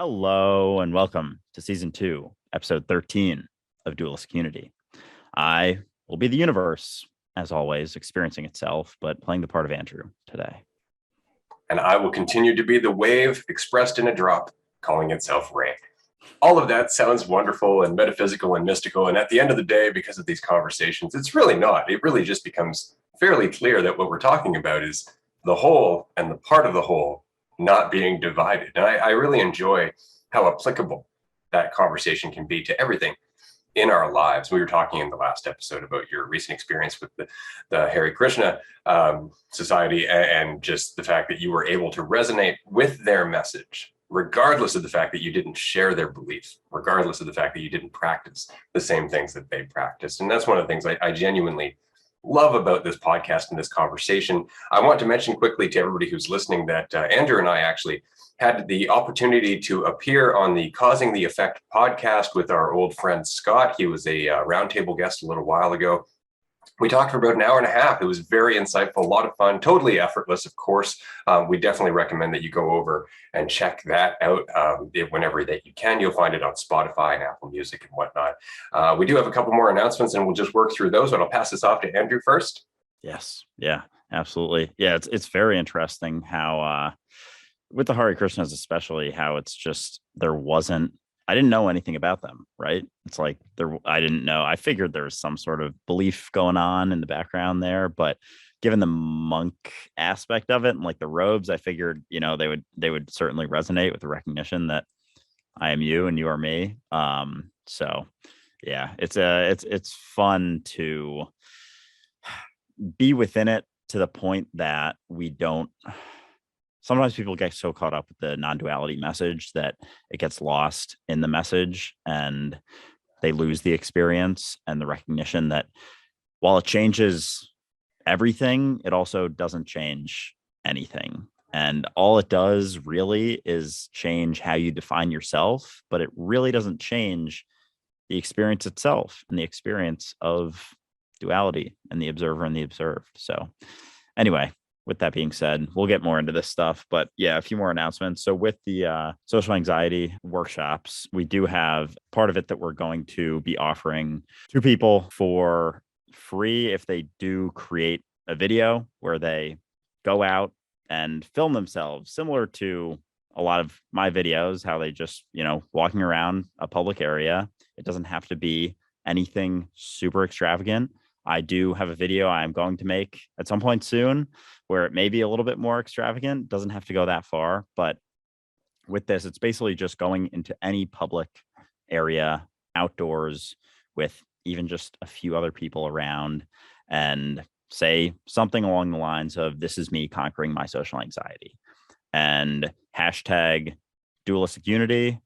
Hello and welcome to season 2, episode 13 of Dualistic Unity. I will be the universe, as always, experiencing itself, but playing the part of Andrew today. And I will continue to be the wave expressed in a drop, calling itself rain. All of that sounds wonderful and metaphysical and mystical. And at the end of the day, because of these conversations, it's really not. It really just becomes fairly clear that what we're talking about is the whole and the part of the whole not being divided. And I really enjoy how applicable that conversation can be to everything in our lives. We were talking in the last episode about your recent experience with the Hare Krishna Society and just the fact that you were able to resonate with their message, regardless of the fact that you didn't share their beliefs, regardless of the fact that you didn't practice the same things that they practiced. And that's one of the things I genuinely love about this podcast and this conversation. I want to mention quickly to everybody who's listening that Andrew and I actually had the opportunity to appear on the Causing the Effect podcast with our old friend Scott. He was a roundtable guest a little while ago. We talked for about an hour and a half. It was very insightful, a lot of fun, totally effortless, of course. We definitely recommend that you go over and check that out whenever that you can. You'll find it on Spotify and Apple Music and whatnot. We do have a couple more announcements, and we'll just work through those, but I'll pass this off to Andrew first. Yes. Yeah, absolutely. Yeah, it's very interesting how, with the Hare Krishnas especially, how it's just I didn't know anything about them, right? It's like I didn't know. I figured there was some sort of belief going on in the background there, but given the monk aspect of it and like the robes, I figured, they would certainly resonate with the recognition that I am you and you are me. So yeah, it's fun to be within it to the point that we don't. Sometimes people get so caught up with the non-duality message that it gets lost in the message and they lose the experience and the recognition that while it changes everything, it also doesn't change anything. And all it does really is change how you define yourself, but it really doesn't change the experience itself and the experience of duality and the observer and the observed. So anyway, with that being said, we'll get more into this stuff, but yeah, a few more announcements. So with the social anxiety workshops, we do have part of it that we're going to be offering to people for free if they do create a video where they go out and film themselves, similar to a lot of my videos, how they just, walking around a public area. It doesn't have to be anything super extravagant. I do have a video I'm going to make at some point soon where it may be a little bit more extravagant. Doesn't have to go that far. But with this, it's basically just going into any public area outdoors with even just a few other people around and say something along the lines of, this is me conquering my social anxiety, and hashtag dualistic unity,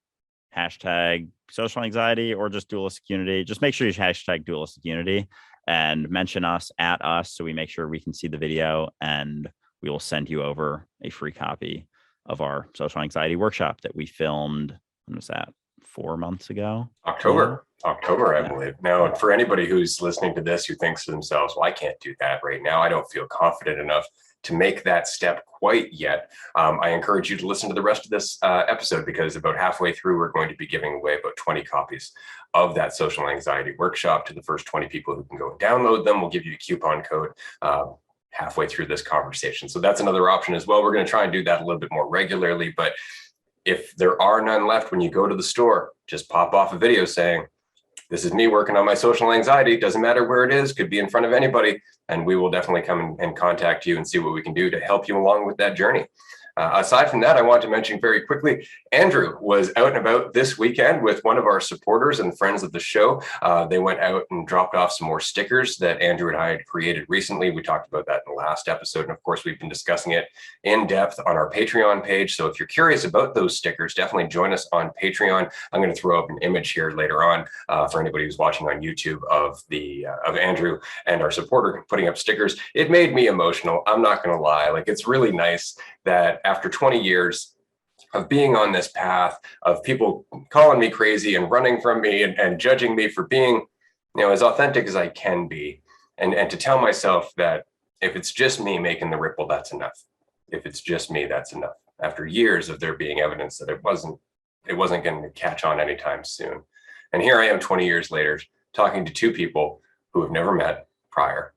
hashtag social anxiety, or just dualistic unity. Just make sure you hashtag dualistic unity and mention us at us so we make sure we can see the video, and we will send you over a free copy of our social anxiety workshop that we filmed. When was that? 4 months ago? October, I believe. Now, for anybody who's listening to this who thinks to themselves, well, I can't do that right now. I don't feel confident enough to make that step quite yet. I encourage you to listen to the rest of this episode, because about halfway through, we're going to be giving away about 20 copies of that social anxiety workshop to the first 20 people who can go and download them. We'll give you a coupon code halfway through this conversation. So that's another option as well. We're going to try and do that a little bit more regularly, but if there are none left when you go to the store, just pop off a video saying, this is me working on my social anxiety. Doesn't matter where it is, could be in front of anybody. And we will definitely come and contact you and see what we can do to help you along with that journey. Aside from that, I want to mention very quickly, Andrew was out and about this weekend with one of our supporters and friends of the show. They went out and dropped off some more stickers that Andrew and I had created recently. We talked about that in the last episode. And of course, we've been discussing it in depth on our Patreon page. So if you're curious about those stickers, definitely join us on Patreon. I'm going to throw up an image here later on for anybody who's watching on YouTube of Andrew and our supporter putting up stickers. It made me emotional. I'm not going to lie. It's really nice that after 20 years of being on this path of people calling me crazy and running from me and judging me for being, as authentic as I can be, and to tell myself that if it's just me making the ripple, that's enough. If it's just me, that's enough. After years of there being evidence that it wasn't it wasn't going to catch on anytime soon. And here I am 20 years later, talking to two people who have never met prior,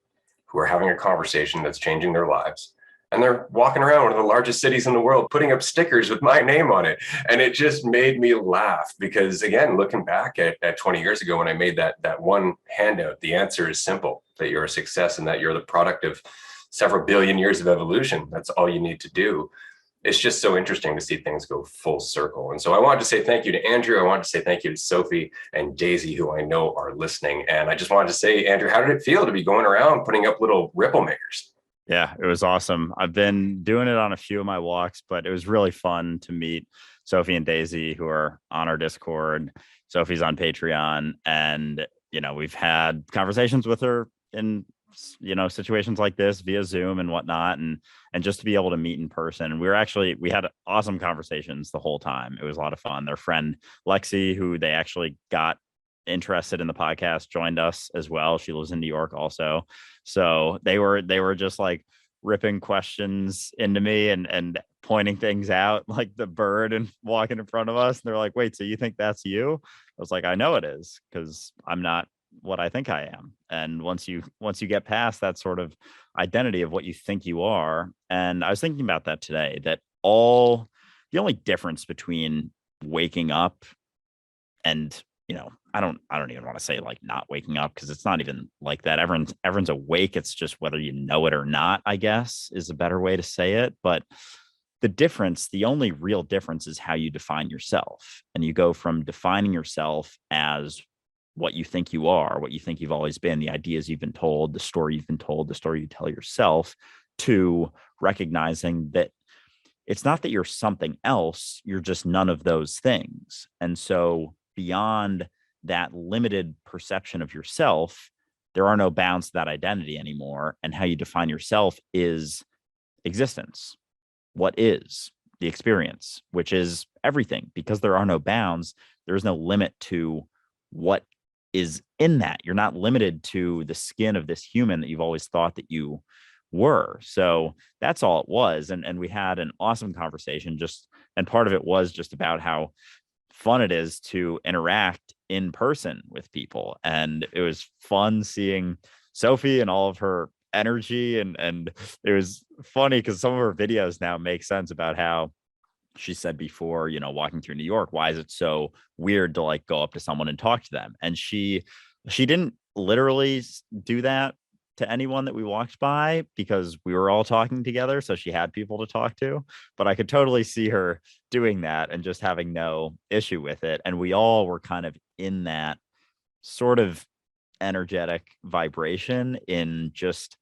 who are having a conversation that's changing their lives. And they're walking around one of the largest cities in the world, putting up stickers with my name on it. And it just made me laugh because, again, looking back at 20 years ago when I made that one handout, the answer is simple, that you're a success and that you're the product of several billion years of evolution. That's all you need to do. It's just so interesting to see things go full circle. And so I wanted to say thank you to Andrew. I wanted to say thank you to Sophie and Daisy, who I know are listening. And I just wanted to say, Andrew, how did it feel to be going around putting up little ripple makers? Yeah, it was awesome. I've been doing it on a few of my walks, but it was really fun to meet Sophie and Daisy, who are on our Discord. Sophie's on Patreon. And, we've had conversations with her in situations like this via Zoom and whatnot, and just to be able to meet in person. And we had awesome conversations the whole time. It was a lot of fun. Their friend Lexi, who they actually got interested in the podcast, joined us as well. She lives in New York also, so they were just like ripping questions into me and pointing things out, like the bird and walking in front of us, and they're like, wait, so you think that's you? I was like, I know it is, because I'm not what I think I am. And once you get past that sort of identity of what you think you are, and I was thinking about that today, that the only difference between waking up and I don't even want to say like not waking up, because it's not even like that. Everyone's awake. It's just whether you know it or not, I guess, is a better way to say it. But the only real difference is how you define yourself. And you go from defining yourself as what you think you are, what you think you've always been, the ideas you've been told, the story you've been told, the story you tell yourself, to recognizing that it's not that you're something else, you're just none of those things. And so beyond that limited perception of yourself, there are no bounds to that identity anymore. And how you define yourself is existence. What is the experience, which is everything, because there are no bounds. There is no limit to what is in that. You're not limited to the skin of this human that you've always thought that you were. So that's all it was. And we had an awesome conversation, and part of it was just about how fun it is to interact in person with people. And it was fun seeing Sophie and all of her energy. And it was funny because some of her videos now make sense about how she said before, walking through New York, why is it so weird to like go up to someone and talk to them? And she didn't literally do that to anyone that we walked by, because we were all talking together. So she had people to talk to, but I could totally see her doing that and just having no issue with it. And we all were kind of in that sort of energetic vibration, in just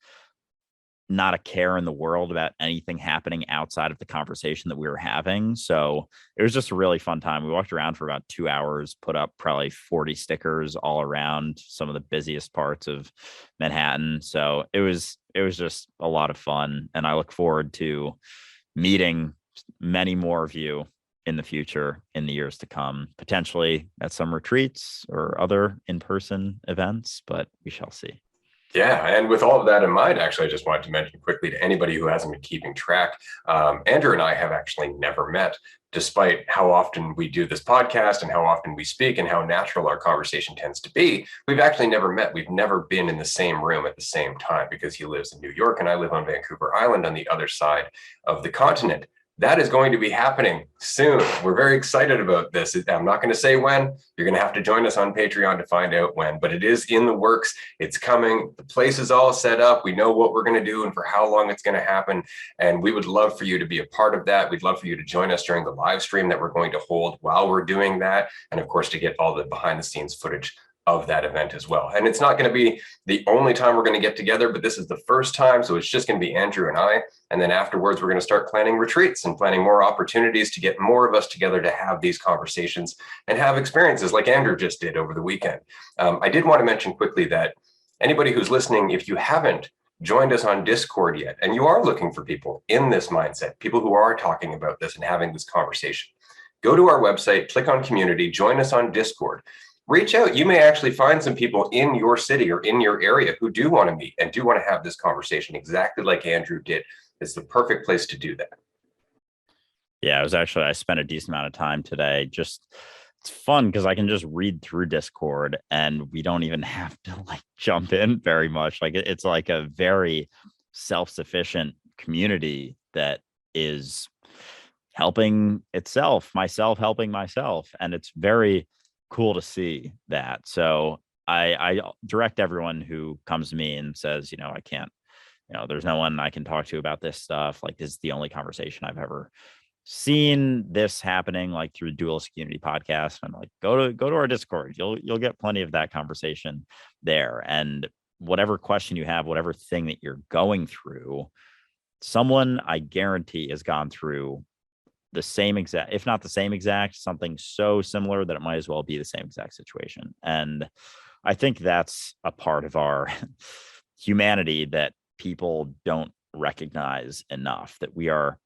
not a care in the world about anything happening outside of the conversation that we were having. So it was just a really fun time. We walked around for about 2 hours, put up probably 40 stickers all around some of the busiest parts of Manhattan. So it was just a lot of fun. And I look forward to meeting many more of you in the future, in the years to come, potentially at some retreats or other in-person events, but we shall see. Yeah, and with all of that in mind, actually, I just wanted to mention quickly to anybody who hasn't been keeping track, Andrew and I have actually never met, despite how often we do this podcast and how often we speak and how natural our conversation tends to be. We've actually never met. We've never been in the same room at the same time, because he lives in New York and I live on Vancouver Island on the other side of the continent. That is going to be happening soon. We're very excited about this. I'm not going to say when. You're going to have to join us on Patreon to find out when, but it is in the works. It's coming. The place is all set up. We know what we're going to do and for how long it's going to happen. And we would love for you to be a part of that. We'd love for you to join us during the live stream that we're going to hold while we're doing that. And of course, to get all the behind the scenes footage of that event as well. And it's not going to be the only time we're going to get together, but this is the first time. So it's just going to be Andrew and I. And then afterwards, we're going to start planning retreats and planning more opportunities to get more of us together to have these conversations and have experiences like Andrew just did over the weekend. I did want to mention quickly that anybody who's listening, if you haven't joined us on Discord yet, and you are looking for people in this mindset, people who are talking about this and having this conversation, go to our website, click on community, join us on Discord. Reach out. You may actually find some people in your city or in your area who do want to meet and do want to have this conversation exactly like Andrew did. It's the perfect place to do that. Yeah, I spent a decent amount of time today. Just it's fun because I can just read through Discord and we don't even have to like jump in very much. Like it's like a very self-sufficient community that is helping itself, myself helping myself. And it's very cool to see that. So I direct everyone who comes to me and says, I can't, there's no one I can talk to about this stuff. Like this is the only conversation I've ever seen this happening like through Duelist Community Podcast. I'm like, go to our Discord. You'll get plenty of that conversation there. And whatever question you have, whatever thing that you're going through, someone I guarantee has gone through the same exact, if not the same exact, something so similar that it might as well be the same exact situation. And I think that's a part of our humanity that people don't recognize enough, that we are,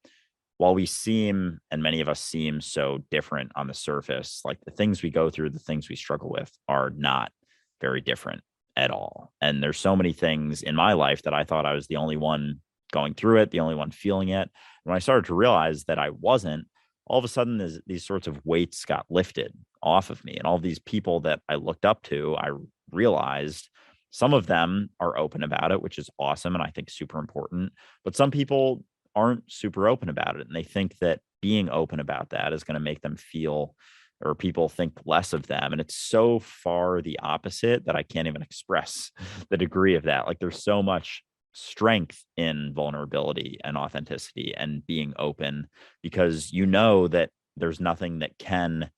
while we seem, and many of us seem so different on the surface, like the things we go through, the things we struggle with are not very different at all. And there's so many things in my life that I thought I was the only one going through it, the only one feeling it. When I started to realize that I wasn't, all of a sudden these sorts of weights got lifted off of me. And all these people that I looked up to, I realized some of them are open about it, which is awesome and I think super important. But some people aren't super open about it. And they think that being open about that is going to make them feel, or people think less of them. And it's so far the opposite that I can't even express the degree of that. Like there's so much strength in vulnerability and authenticity and being open, because you know that there's nothing that can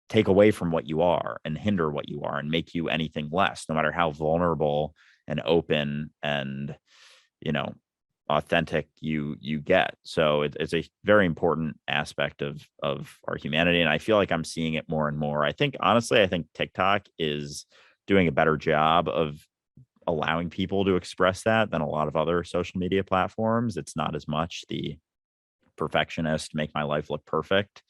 take away from what you are and hinder what you are and make you anything less, no matter how vulnerable and open and, authentic you get. So it's a very important aspect of our humanity. And I feel like I'm seeing it more and more. I think TikTok is doing a better job of allowing people to express that than a lot of other social media platforms. It's not as much the perfectionist, make my life look perfect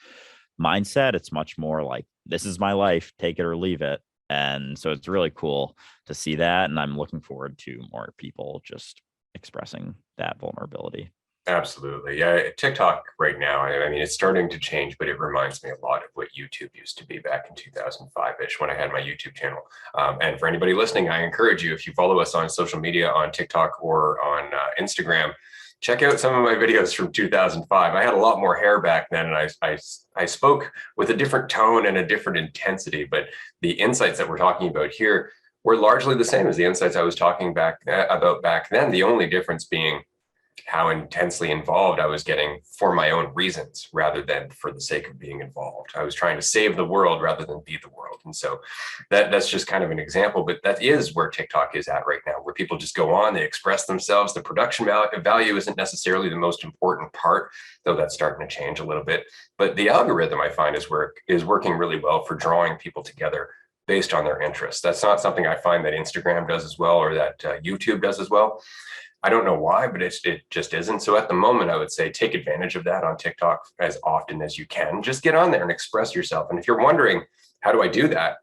mindset. It's much more like, this is my life, take it or leave it. And so it's really cool to see that. And I'm looking forward to more people just expressing that vulnerability. Absolutely. Yeah. TikTok right now, I mean, it's starting to change, but it reminds me a lot of what YouTube used to be back in 2005-ish when I had my YouTube channel. And for anybody listening, I encourage you, if you follow us on social media, on TikTok or on Instagram, check out some of my videos from 2005. I had a lot more hair back then, and I spoke with a different tone and a different intensity, but the insights that we're talking about here were largely the same as the insights I was talking about back then. The only difference being how intensely involved I was getting for my own reasons rather than for the sake of being involved. I was trying to save the world rather than be the world. And so that's just kind of an example, but that is where TikTok is at right now, where people just go on, they express themselves. The production value isn't necessarily the most important part, though that's starting to change a little bit. But the algorithm, I find, is working really well for drawing people together based on their interests. That's not something I find that Instagram does as well, or that YouTube does as well. I don't know why, but it just isn't. So at the moment, I would say take advantage of that on TikTok as often as you can. Just get on there and express yourself. And if you're wondering, how do I do that?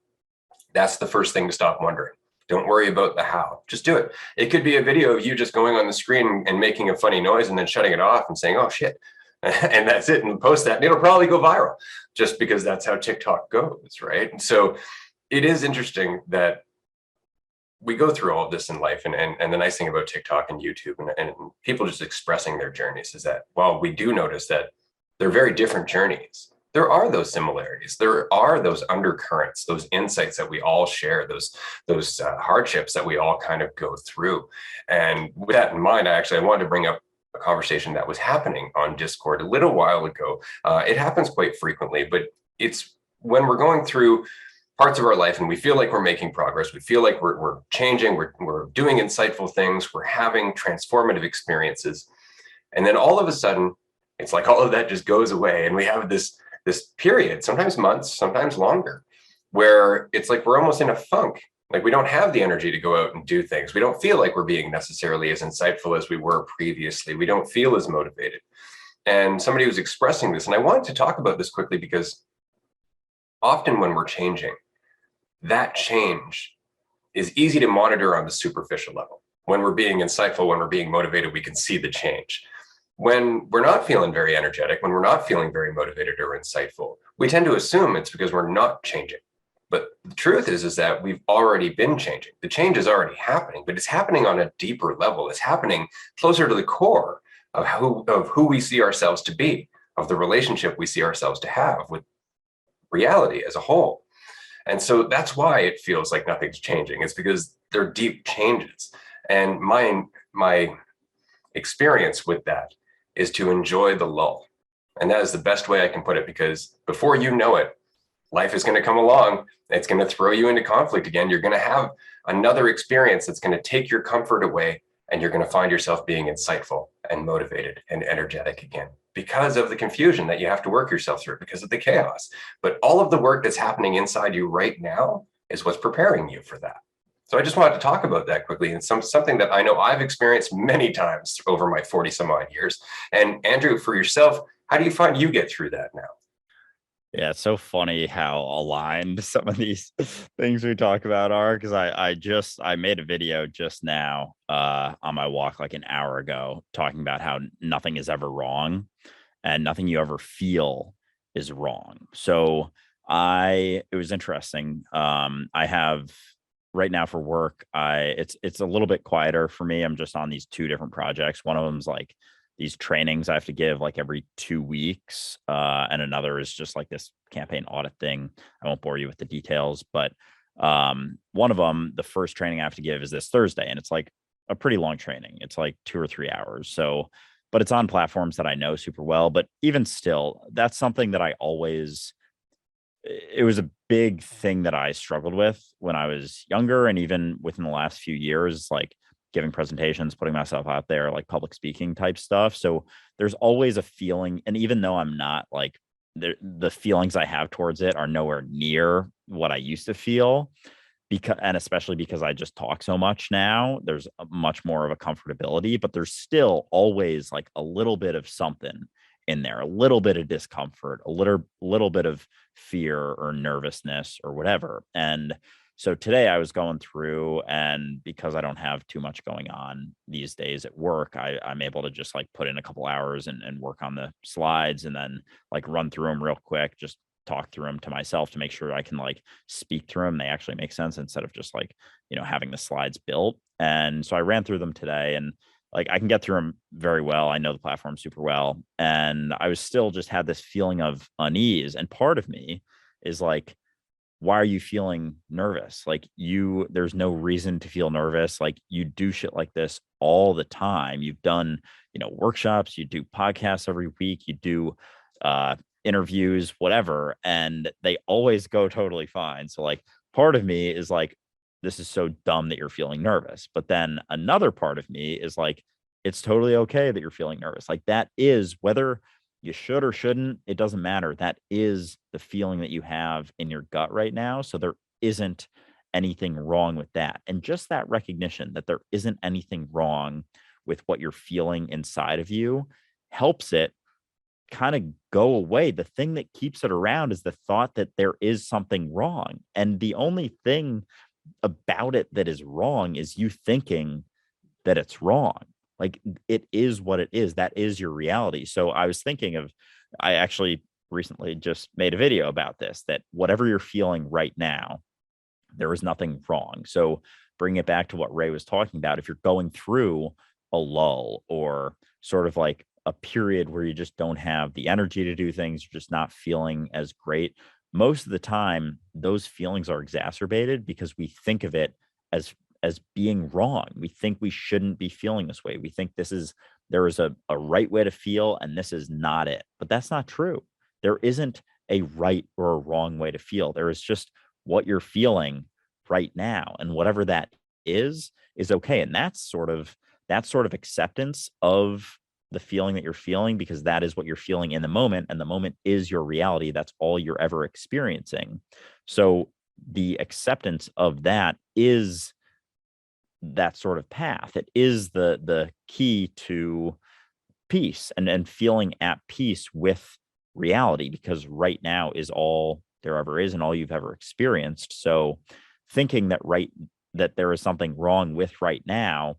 That's the first thing to stop wondering. Don't worry about the how. Just do it. It could be a video of you just going on the screen and making a funny noise and then shutting it off and saying, oh, shit. And that's it. And post that. And it'll probably go viral just because that's how TikTok goes, right? And so it is interesting that we go through all of this in life. And the nice thing about TikTok and YouTube and people just expressing their journeys is that while we do notice that they're very different journeys, there are those similarities. There are those undercurrents, those insights that we all share, those hardships that we all kind of go through. And with that in mind, I wanted to bring up a conversation that was happening on Discord a little while ago. It happens quite frequently, but it's when we're going through parts of our life and we feel like we're making progress, we feel like we're changing, we're doing insightful things, we're having transformative experiences. And then all of a sudden, it's like all of that just goes away. And we have this period, sometimes months, sometimes longer, where it's like we're almost in a funk. Like we don't have the energy to go out and do things. We don't feel like we're being necessarily as insightful as we were previously. We don't feel as motivated. And somebody was expressing this, and I wanted to talk about this quickly because often when we're changing, that change is easy to monitor on the superficial level. When we're being insightful, when we're being motivated, we can see the change. when we're not feeling very energetic, when we're not feeling very motivated or insightful, we tend to assume it's because we're not changing. But the truth is that we've already been changing. The change is already happening, but it's happening on a deeper level. It's happening closer to the core of who we see ourselves to be, of the relationship we see ourselves to have with reality as a whole. And so that's why it feels like nothing's changing. It's because they're deep changes. And my experience with that is to enjoy the lull. And that is the best way I can put it, because before you know it, life is going to come along. It's going to throw you into conflict again. You're going to have another experience that's going to take your comfort away, and you're going to find yourself being insightful and motivated and energetic again because of the confusion that you have to work yourself through, because of the chaos. But all of the work that's happening inside you right now is what's preparing you for that. So I just wanted to talk about that quickly, and something that I know I've experienced many times over my 40 some odd years. And Andrew, for yourself, how do you find you get through that now? Yeah, it's so funny how aligned some of these things we talk about are, because I made a video just now on my walk like an hour ago talking about how nothing is ever wrong and nothing you ever feel is wrong. So it was interesting. I have right now for work, it's a little bit quieter for me. I'm just on these two different projects. One of them's like these trainings I have to give like every 2 weeks. And another is just like this campaign audit thing. I won't bore you with the details, but one of them, the first training I have to give is this Thursday, and it's like a pretty long training. It's like 2 or 3 hours. So, but it's on platforms that I know super well. But even still, that's something that it was a big thing that I struggled with when I was younger, and even within the last few years, like giving presentations, putting myself out there, like public speaking type stuff. So there's always a feeling, and even though I'm not like the feelings I have towards it are nowhere near what I used to feel, because and especially because I just talk so much now, there's a much more of a comfortability, but there's still always like a little bit of something in there, a little bit of discomfort, a little bit of fear or nervousness or whatever. And so today I was going through, and because I don't have too much going on these days at work, I'm able to just like put in a couple hours and work on the slides, and then like run through them real quick, just talk through them to myself to make sure I can like speak through them. They actually make sense instead of just like, having the slides built. And so I ran through them today, and like I can get through them very well. I know the platform super well. And I was still just had this feeling of unease. And part of me is like, why are you feeling nervous? Like there's no reason to feel nervous. Like you do shit like this all the time. You've done, workshops, you do podcasts every week, you do interviews, whatever, and they always go totally fine. So like part of me is like, this is so dumb that you're feeling nervous. But then another part of me is like, it's totally okay that you're feeling nervous. Like that is, whether you should or shouldn't, it doesn't matter. That is the feeling that you have in your gut right now. So there isn't anything wrong with that. And just that recognition that there isn't anything wrong with what you're feeling inside of you helps it kind of go away. The thing that keeps it around is the thought that there is something wrong. And the only thing about it that is wrong is you thinking that it's wrong. Like it is what it is. That is your reality. So I was thinking I actually recently just made a video about this, that whatever you're feeling right now, there is nothing wrong. So bring it back to what Ray was talking about. If you're going through a lull or sort of like a period where you just don't have the energy to do things, you're just not feeling as great, most of the time those feelings are exacerbated because we think of it as being wrong. We think we shouldn't be feeling this way. We think there is a right way to feel, and this is not it. But that's not true. There isn't a right or a wrong way to feel. There is just what you're feeling right now, and whatever that is okay. And that's sort of acceptance of the feeling that you're feeling, because that is what you're feeling in the moment, and the moment is your reality. That's all you're ever experiencing. So the acceptance of that is that sort of path. It is the key to peace and feeling at peace with reality, because right now is all there ever is and all you've ever experienced. So thinking that there is something wrong with right now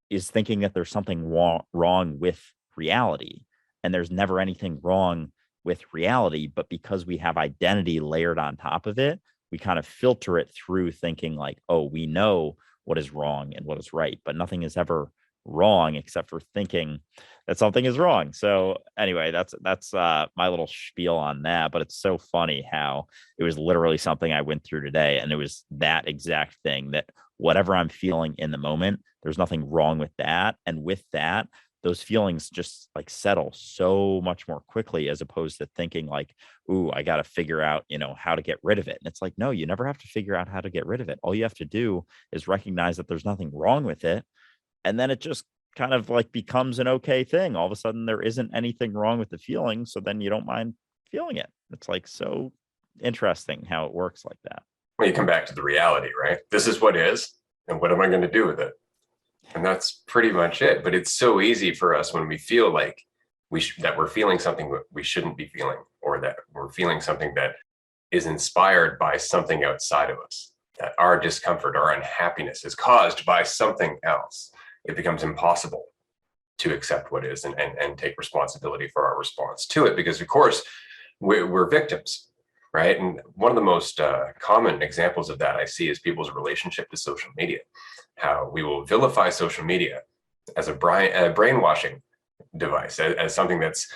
is thinking that there's something wrong with reality. And there's never anything wrong with reality, but because we have identity layered on top of it, we kind of filter it through thinking like, oh, we know what is wrong and what is right, but nothing is ever wrong except for thinking that something is wrong. So anyway, that's my little spiel on that. But it's so funny how it was literally something I went through today, and it was that exact thing, that whatever I'm feeling in the moment, there's nothing wrong with that. And with that, those feelings just like settle so much more quickly, as opposed to thinking like, ooh, I got to figure out, how to get rid of it. And it's like, no, you never have to figure out how to get rid of it. All you have to do is recognize that there's nothing wrong with it. And then it just kind of like becomes an okay thing. All of a sudden, there isn't anything wrong with the feeling. So then you don't mind feeling it. It's like so interesting how it works like that. Well, you come back to the reality, right? This is what is, and what am I going to do with it? And that's pretty much it. But it's so easy for us when we feel like that we're feeling something we shouldn't be feeling, or that we're feeling something that is inspired by something outside of us, that our discomfort, our unhappiness is caused by something else. It becomes impossible to accept what is, and take responsibility for our response to it, because of course we're victims, right? And one of the most common examples of that I see is people's relationship to social media, how we will vilify social media as a brainwashing device, as something that's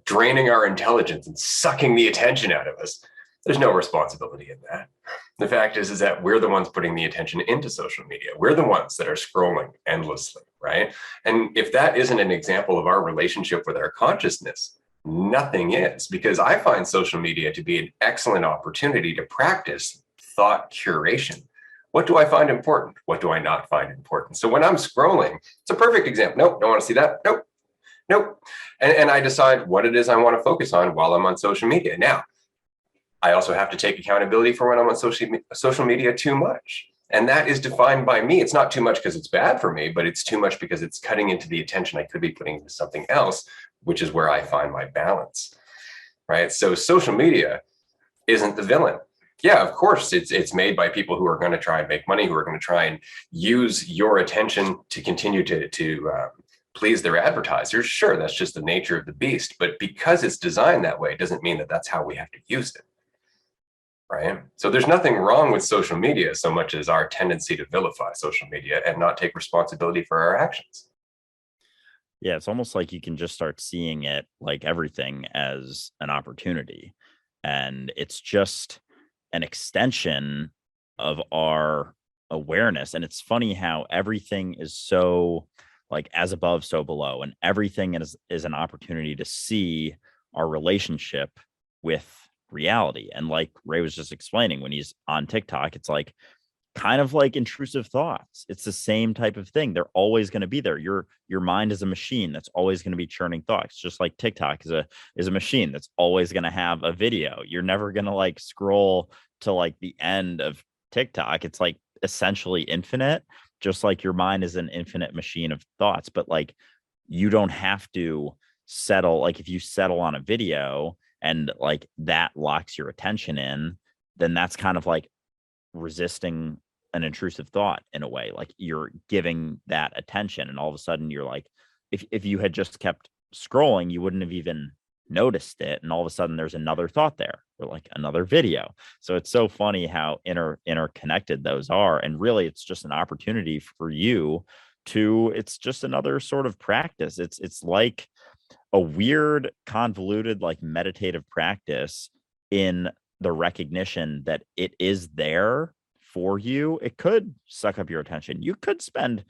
draining our intelligence and sucking the attention out of us. There's no responsibility in that. The fact is that we're the ones putting the attention into social media. We're the ones that are scrolling endlessly, right? And if that isn't an example of our relationship with our consciousness, nothing is, because I find social media to be an excellent opportunity to practice thought curation. What do I find important? What do I not find important? So when I'm scrolling, it's a perfect example. Nope, don't want to see that. Nope. And I decide what it is I want to focus on while I'm on social media. Now, I also have to take accountability for when I'm on social media too much. And that is defined by me. It's not too much because it's bad for me, but it's too much because it's cutting into the attention I could be putting into something else, which is where I find my balance, right? So social media isn't the villain. Yeah, of course, it's made by people who are going to try and make money, who are going to try and use your attention to continue to please their advertisers. Sure, that's just the nature of the beast. But because it's designed that way, it doesn't mean that that's how we have to use it. Right. So there's nothing wrong with social media so much as our tendency to vilify social media and not take responsibility for our actions. Yeah, it's almost like you can just start seeing it like everything as an opportunity. And it's just an extension of our awareness. And it's funny how everything is so like as above, so below, and everything is an opportunity to see our relationship with reality. And like Ray was just explaining, when he's on TikTok, it's like kind of like intrusive thoughts. It's the same type of thing. They're always going to be there. Your mind is a machine that's always going to be churning thoughts, just like TikTok is a machine that's always going to have a video. You're never going to like scroll to like the end of TikTok. It's like essentially infinite, just like your mind is an infinite machine of thoughts. But like you don't have to settle. Like if you settle on a video and like that locks your attention in, then that's kind of like resisting an intrusive thought in a way. Like you're giving that attention, and all of a sudden you're like, if you had just kept scrolling, you wouldn't have even noticed it, and all of a sudden there's another thought there, or like another video. So it's so funny how interconnected those are. And really it's just an opportunity for you to, it's just another sort of practice. It's like a weird, convoluted, like meditative practice in the recognition that it is there for you. It could suck up your attention. You could spend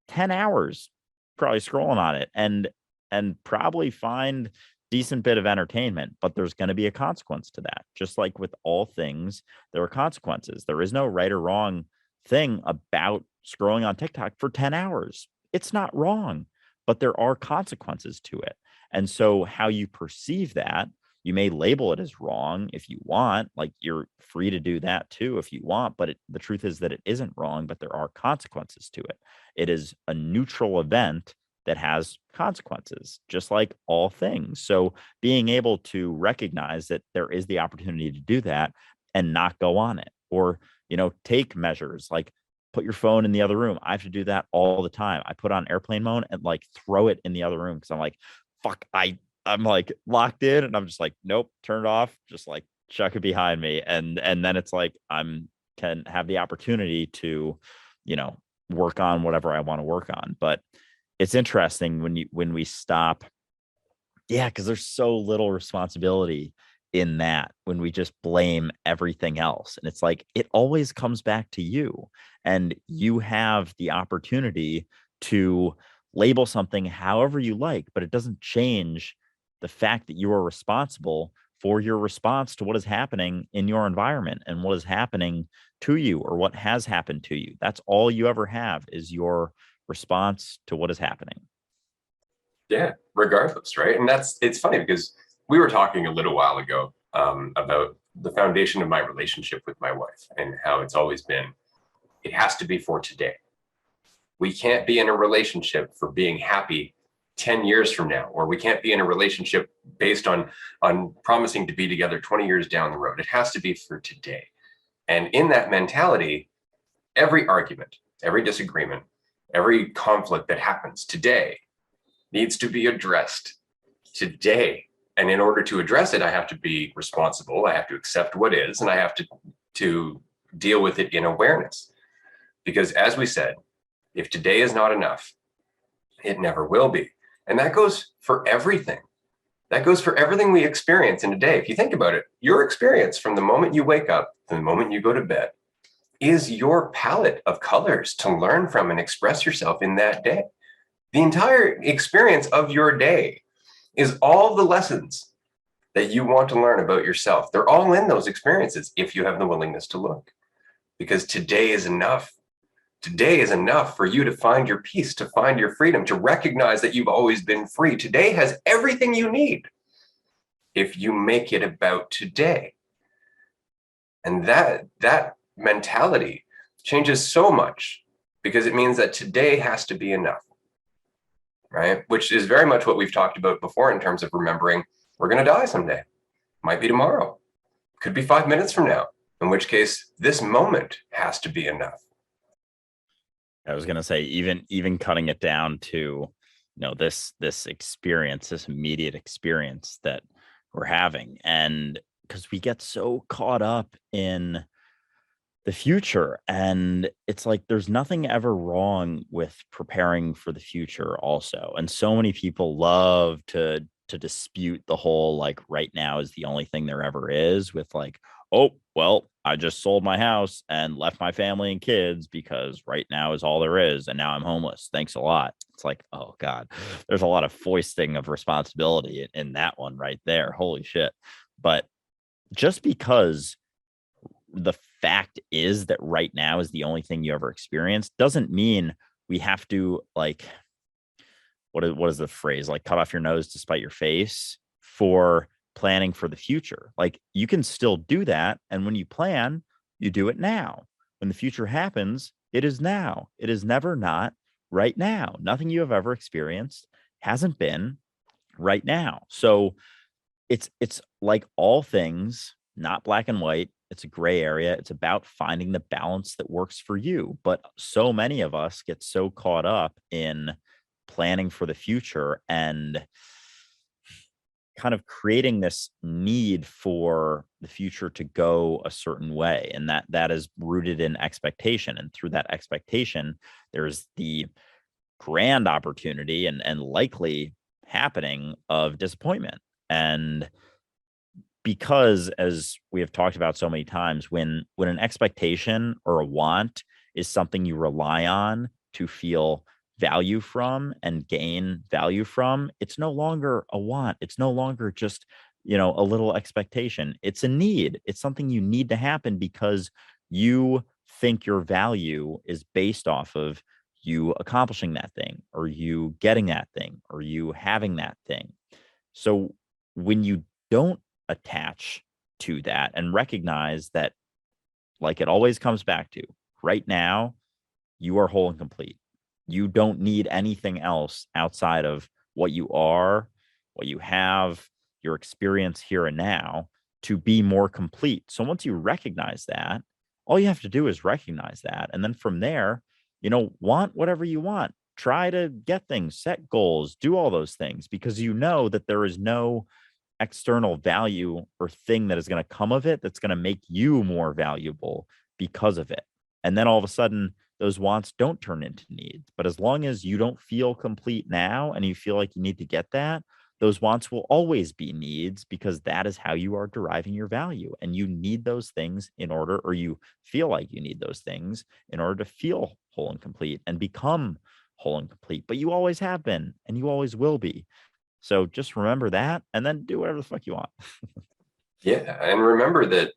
10 hours probably scrolling on it and probably find decent bit of entertainment, but there's going to be a consequence to that. Just like with all things, there are consequences. There is no right or wrong thing about scrolling on TikTok for 10 hours. It's not wrong, but there are consequences to it. And so how you perceive that, you may label it as wrong if you want, like you're free to do that too if you want, but the truth is that it isn't wrong, but there are consequences to it. It is a neutral event that has consequences, just like all things. So being able to recognize that there is the opportunity to do that and not go on it, or, take measures like put your phone in the other room. I have to do that all the time. I put on airplane mode and like throw it in the other room because I'm like, fuck, I'm like locked in and I'm just like, nope, turn it off, just like chuck it behind me. And then it's like I'm can have the opportunity to, you know, work on whatever I want to work on. But it's interesting when we stop. Yeah, because there's so little responsibility in that when we just blame everything else. And it's like it always comes back to you. And you have the opportunity to label something however you like, but it doesn't change the fact that you are responsible for your response to what is happening in your environment and what is happening to you or what has happened to you. That's all you ever have is your response to what is happening. Yeah, regardless, right? And it's funny because we were talking a little while ago about the foundation of my relationship with my wife and how it's always been, it has to be for today. We can't be in a relationship for being happy 10 years from now, or we can't be in a relationship based on promising to be together 20 years down the road. It has to be for today. And in that mentality, every argument, every disagreement, every conflict that happens today needs to be addressed today. And in order to address it, I have to be responsible. I have to accept what is, and I have to deal with it in awareness. Because as we said, if today is not enough, it never will be. And that goes for everything. That goes for everything we experience in a day. If you think about it, your experience from the moment you wake up to the moment you go to bed is your palette of colors to learn from and express yourself in that day. The entire experience of your day is all the lessons that you want to learn about yourself. They're all in those experiences if you have the willingness to look. Because today is enough. Today is enough for you to find your peace, to find your freedom, to recognize that you've always been free. Today has everything you need if you make it about today. And that mentality changes so much because it means that today has to be enough, right? Which is very much what we've talked about before in terms of remembering we're going to die someday. Might be tomorrow, could be 5 minutes from now, in which case this moment has to be enough. I was gonna say, even cutting it down to, this experience, this immediate experience that we're having. And because we get so caught up in the future, and it's like there's nothing ever wrong with preparing for the future also. And so many people love to dispute the whole like right now is the only thing there ever is with like, oh, well, I just sold my house and left my family and kids because right now is all there is. And now I'm homeless. Thanks a lot. It's like, oh God, there's a lot of foisting of responsibility in that one right there. Holy shit. But just because the fact is that right now is the only thing you ever experienced doesn't mean we have to like what is the phrase, like cut off your nose to spite your face for planning for the future. Like you can still do that, and when you plan, you do it now. When the future happens, it is now. It is never not right now. Nothing you have ever experienced hasn't been right now. So it's like all things, not black and white. It's a gray area. It's about finding the balance that works for you. But so many of us get so caught up in planning for the future and kind of creating this need for the future to go a certain way, and that is rooted in expectation. And through that expectation, there's the grand opportunity and likely happening of disappointment. And because, as we have talked about so many times, when an expectation or a want is something you rely on to feel value from and gain value from, it's no longer a want. It's no longer just, a little expectation. It's a need. It's something you need to happen because you think your value is based off of you accomplishing that thing or you getting that thing or you having that thing. So when you don't attach to that and recognize that, like it always comes back to right now, you are whole and complete. You don't need anything else outside of what you are, what you have, your experience here and now to be more complete. So once you recognize that All you have to do is recognize that. And then from there, want whatever you want. Try to get things, set goals, do all those things, because you know that there is no external value or thing that is going to come of it that's going to make you more valuable because of it. And then all of a sudden, those wants don't turn into needs. But as long as you don't feel complete now and you feel like you need to get that, those wants will always be needs, because that is how you are deriving your value. And you need those things in order, or you feel like you need those things in order to feel whole and complete and become whole and complete. But you always have been and you always will be. So just remember that, and then do whatever the fuck you want. Yeah. And remember that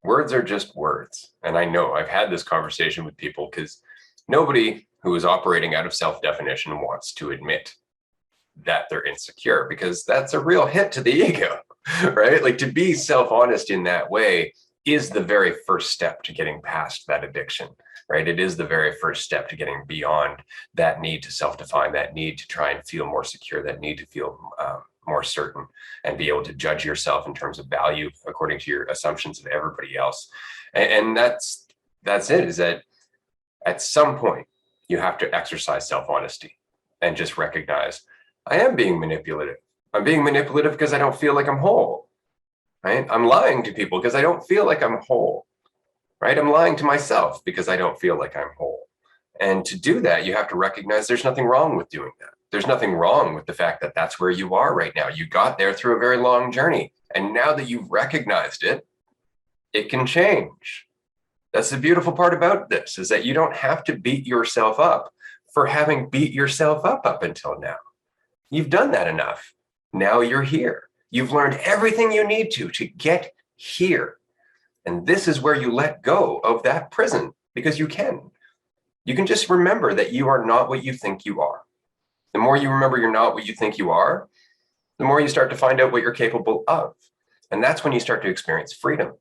words are just words. And I know I've had this conversation with people, because nobody who is operating out of self-definition wants to admit that they're insecure, because that's a real hit to the ego, right? Like, to be self-honest in that way is the very first step to getting past that addiction, right? It is the very first step to getting beyond that need to self-define, that need to try and feel more secure, that need to feel more certain, and be able to judge yourself in terms of value according to your assumptions of everybody else. And that's it, is that at some point you have to exercise self-honesty and just recognize, I am being manipulative. I'm being manipulative because I don't feel like I'm whole, right? I'm lying to people because I don't feel like I'm whole, right? I'm lying to myself because I don't feel like I'm whole. And to do that, you have to recognize there's nothing wrong with doing that. There's nothing wrong with the fact that that's where you are right now. You got there through a very long journey. And now that you've recognized it, it can change. That's the beautiful part about this, is that you don't have to beat yourself up for having beat yourself up until now. You've done that enough. Now you're here. You've learned everything you need to get here. And this is where you let go of that prison, because you can. You can just remember that you are not what you think you are. The more you remember you're not what you think you are, the more you start to find out what you're capable of. And that's when you start to experience freedom.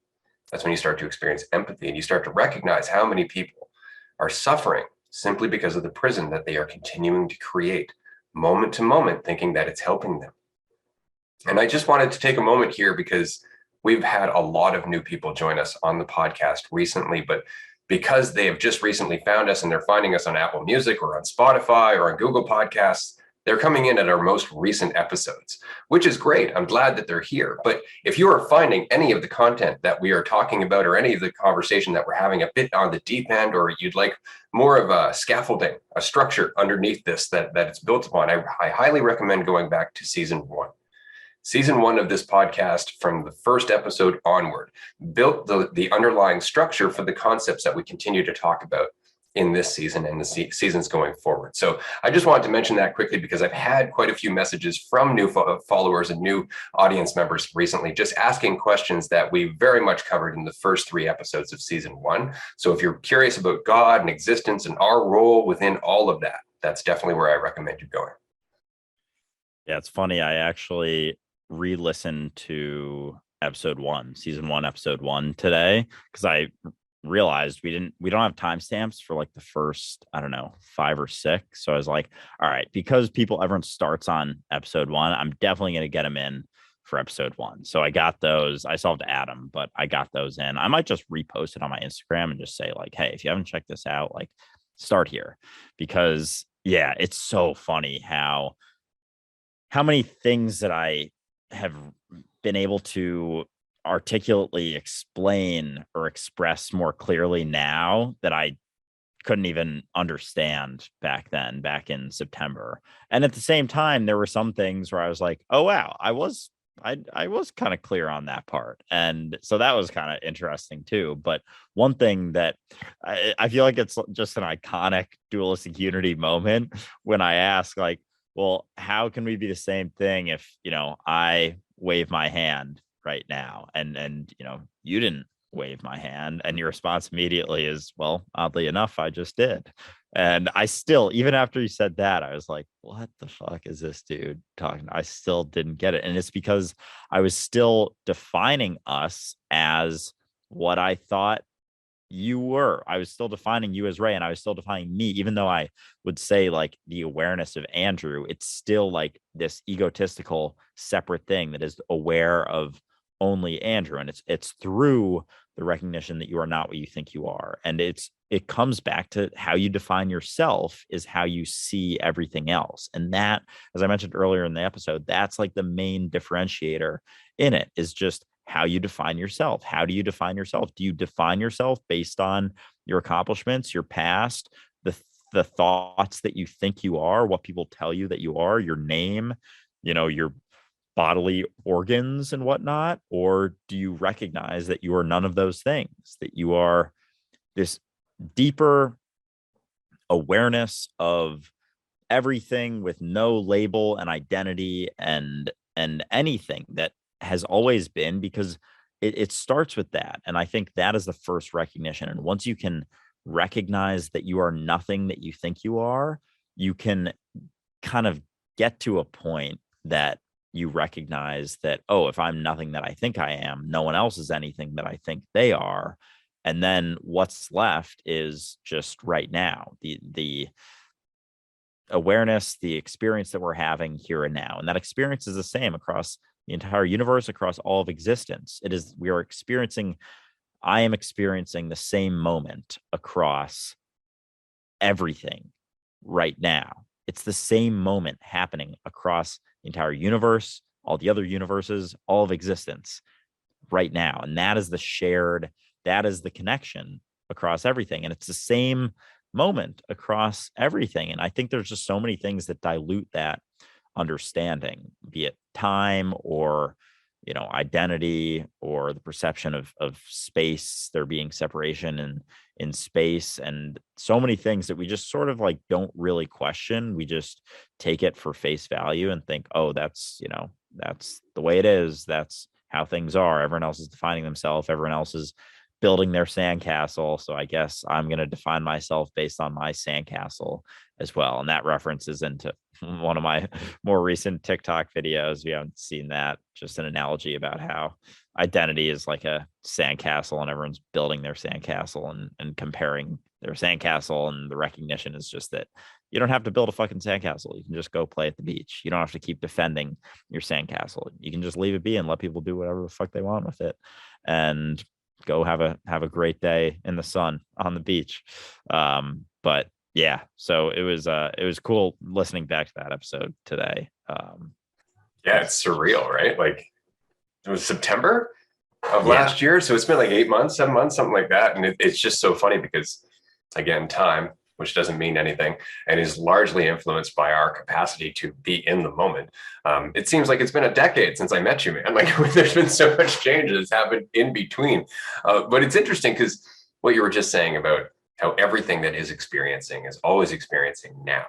That's when you start to experience empathy, and you start to recognize how many people are suffering simply because of the prison that they are continuing to create, moment to moment, thinking that it's helping them. And I just wanted to take a moment here, because we've had a lot of new people join us on the podcast recently, but because they have just recently found us and they're finding us on Apple Music or on Spotify or on Google Podcasts, they're coming in at our most recent episodes, which is great. I'm glad that they're here. But if you are finding any of the content that we are talking about, or any of the conversation that we're having a bit on the deep end, or you'd like more of a scaffolding, a structure underneath this that it's built upon, I highly recommend going back to season 1. Season 1 of this podcast, from the first episode onward, built the underlying structure for the concepts that we continue to talk about in this season and the seasons going forward. So I just wanted to mention that quickly, because I've had quite a few messages from new followers and new audience members recently, just asking questions that we very much covered in the first 3 episodes of season 1. So if you're curious about God and existence and our role within all of that, that's definitely where I recommend you going. Yeah, it's funny. I actually re-listened to season 1, episode 1 today, because I realized we don't have timestamps for like the first, I don't know, 5 or 6. So I was like, all right, because everyone starts on episode 1, I'm definitely going to get them in for episode 1. So I got those. I still have to add them, but I got those in. I might just repost it on my Instagram and just say like, hey, if you haven't checked this out, like, start here. Because yeah, it's so funny how many things that I have been able to articulately explain or express more clearly now that I couldn't even understand back in September. And at the same time, there were some things where I was like, oh wow, I was kind of clear on that part. And so that was kind of interesting too. But one thing that I feel like it's just an iconic dualistic unity moment when I ask, like, well, how can we be the same thing if, I wave my hand right now and you didn't wave my hand? And your response immediately is, well, oddly enough, I just did. And I still, even after you said that, I was like, what the fuck is this dude talking? I still didn't get it. And it's because I was still defining us as what I thought you were. I was still defining you as Ray, and I was still defining me, even though I would say like the awareness of Andrew, it's still like this egotistical separate thing that is aware of only Andrew. And it's through the recognition that you are not what you think you are. And it comes back to how you define yourself is how you see everything else. And that, as I mentioned earlier in the episode, that's like the main differentiator in it, is just how you define yourself. How do you define yourself? Do you define yourself based on your accomplishments, your past, the thoughts that you think you are, what people tell you that you are, your name, your bodily organs and whatnot? Or do you recognize that you are none of those things, that you are this deeper awareness of everything with no label and identity and anything that has always been? Because it starts with that. And I think that is the first recognition. And once you can recognize that you are nothing that you think you are, you can kind of get to a point that you recognize that, oh, if I'm nothing that I think I am, no one else is anything that I think they are. And then what's left is just right now, the awareness, the experience that we're having here and now. And that experience is the same across the entire universe, across all of existence. I am experiencing the same moment across everything right now. It's the same moment happening across the entire universe, all the other universes, all of existence right now. And that is the connection across everything. And it's the same moment across everything. And I think there's just so many things that dilute that understanding, be it time or identity or the perception of space, there being separation in space, and so many things that we just sort of like don't really question. We just take it for face value and think, oh, that's the way it is. That's how things are. Everyone else is defining themselves. Everyone else is building their sandcastle. So I guess I'm going to define myself based on my sandcastle as well. And that references into one of my more recent TikTok videos. If you haven't seen that, just an analogy about how identity is like a sandcastle and everyone's building their sandcastle and comparing their sandcastle. And the recognition is just that you don't have to build a fucking sandcastle. You can just go play at the beach. You don't have to keep defending your sandcastle. You can just leave it be and let people do whatever the fuck they want with it. And go have a great day in the sun on the beach. But yeah, so it was cool listening back to that episode today. Yeah, it's surreal, right? Like it was September of last year. So it's been like 8 months, 7 months, something like that. And it's just so funny because, again, time, which doesn't mean anything and is largely influenced by our capacity to be in the moment. It seems like it's been a decade since I met you, man. Like there's been so much change that's happened in between. But it's interesting because what you were just saying about how everything that is experiencing is always experiencing now.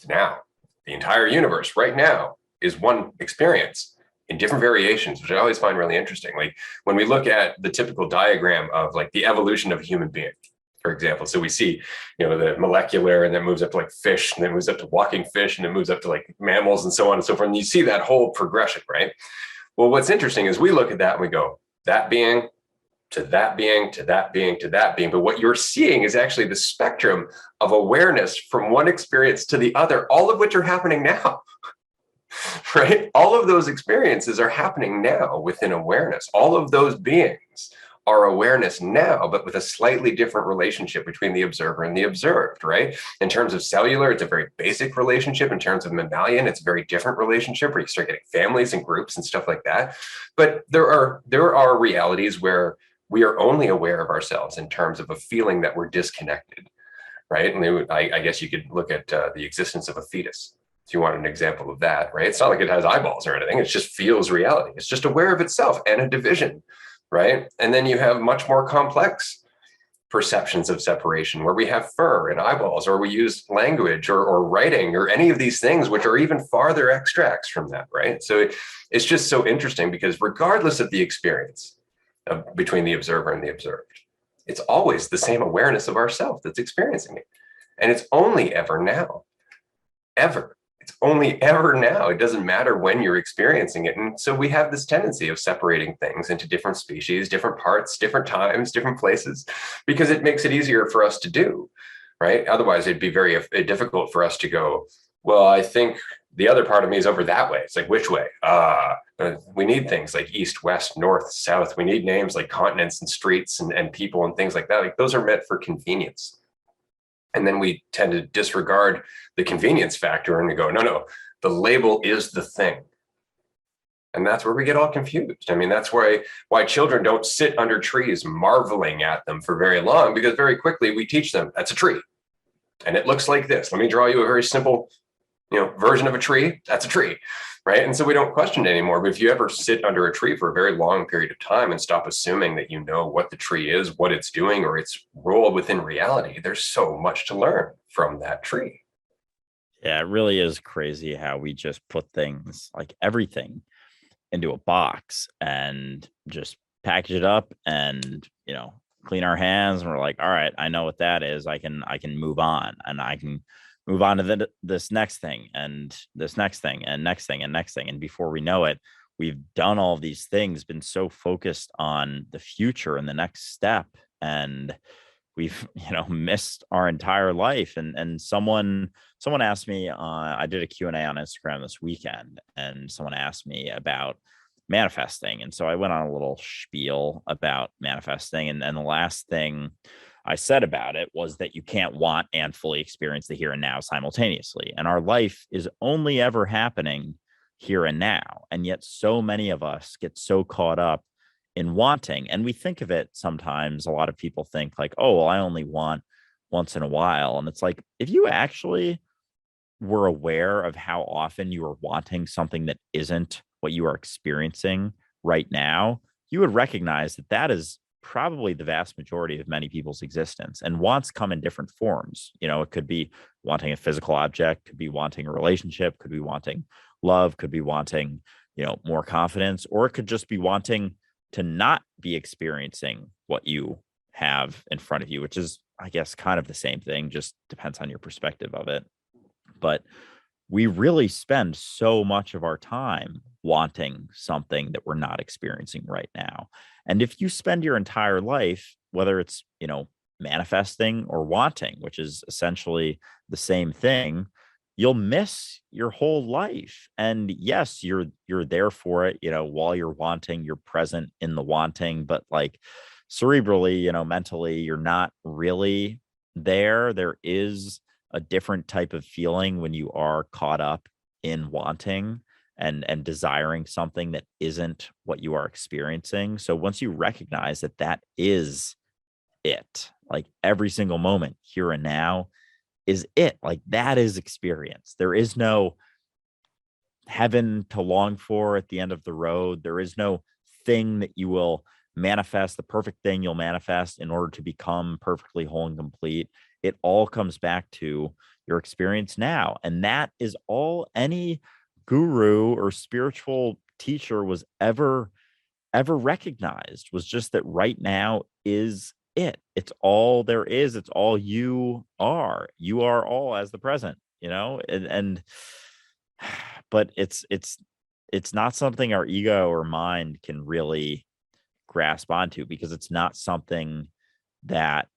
Now, the entire universe right now is one experience in different variations, which I always find really interesting. Like when we look at the typical diagram of like the evolution of a human being, for example. So we see, the molecular, and then moves up to like fish, and then moves up to walking fish, and then moves up to like mammals and so on and so forth. And you see that whole progression, right? Well, what's interesting is we look at that and we go, that being to that being, to that being, to that being. But what you're seeing is actually the spectrum of awareness from one experience to the other, all of which are happening now. Right? All of those experiences are happening now within awareness. All of those beings are awareness now, but with a slightly different relationship between the observer and the observed, right? In terms of cellular, it's a very basic relationship. In terms of mammalian, it's a very different relationship where you start getting families and groups and stuff like that. But there are realities where we are only aware of ourselves in terms of a feeling that we're disconnected, right? And I guess you could look at the existence of a fetus. If you want an example of that, right? It's not like it has eyeballs or anything. It just feels reality. It's just aware of itself and a division, right? And then you have much more complex perceptions of separation where we have fur and eyeballs, or we use language or writing or any of these things, which are even farther extracts from that, right? So it's just so interesting because regardless of the experience between the observer and the observed, it's always the same awareness of ourself that's experiencing it. And it's only ever now, ever. It's only ever now. It doesn't matter when you're experiencing it. And so we have this tendency of separating things into different species, different parts, different times, different places, because it makes it easier for us to do, right? Otherwise, it'd be very difficult for us to go, well, I think the other part of me is over that way. It's like, which way? We need things like east, west, north, south. We need names like continents and streets and people and things like that. Like those are meant for convenience. And then we tend to disregard the convenience factor and we go, no, the label is the thing. And that's where we get all confused. I mean, that's why children don't sit under trees marveling at them for very long, because very quickly we teach them that's a tree and it looks like this. Let me draw you a very simple, version of a tree. That's a tree, right? And so we don't question it anymore. But if you ever sit under a tree for a very long period of time and stop assuming that you know what the tree is, what it's doing, or its role within reality, there's so much to learn from that tree. Yeah, it really is crazy how we just put things like everything into a box and just package it up and clean our hands, and we're like, all right, I know what that is. I can move on, and I can move on to this next thing and this next thing and next thing and next thing. And before we know it, we've done all these things, been so focused on the future and the next step, and we've missed our entire life. And someone asked me, I did a Q&A on Instagram this weekend, and someone asked me about manifesting. And so I went on a little spiel about manifesting. And the last thing I said about it was that you can't want and fully experience the here and now simultaneously. And our life is only ever happening here and now. And yet so many of us get so caught up in wanting. And we think of it sometimes, a lot of people think like, oh, well, I only want once in a while. And it's like, if you actually were aware of how often you are wanting something that isn't what you are experiencing right now, you would recognize that that is probably the vast majority of many people's existence. And wants come in different forms. It could be wanting a physical object, could be wanting a relationship, could be wanting love, could be wanting, more confidence, or it could just be wanting to not be experiencing what you have in front of you, which is, I guess, kind of the same thing, just depends on your perspective of it. But we really spend so much of our time wanting something that we're not experiencing right now. And if you spend your entire life, whether it's, manifesting or wanting, which is essentially the same thing, you'll miss your whole life. And yes, you're there for it, while you're wanting, you're present in the wanting, but like cerebrally, mentally, you're not really there. There is a different type of feeling when you are caught up in wanting and desiring something that isn't what you are experiencing. So once you recognize that that is it, like every single moment here and now is it, like that is experience. There is no heaven to long for at the end of the road. There is no thing that you will manifest, the perfect thing you'll manifest in order to become perfectly whole and complete. It all comes back to your experience now. And that is all any guru or spiritual teacher was ever recognized, was just that right now is it. It's all there is. It's all you are. You are all as the present, and but it's not something our ego or mind can really grasp onto, because it's not something that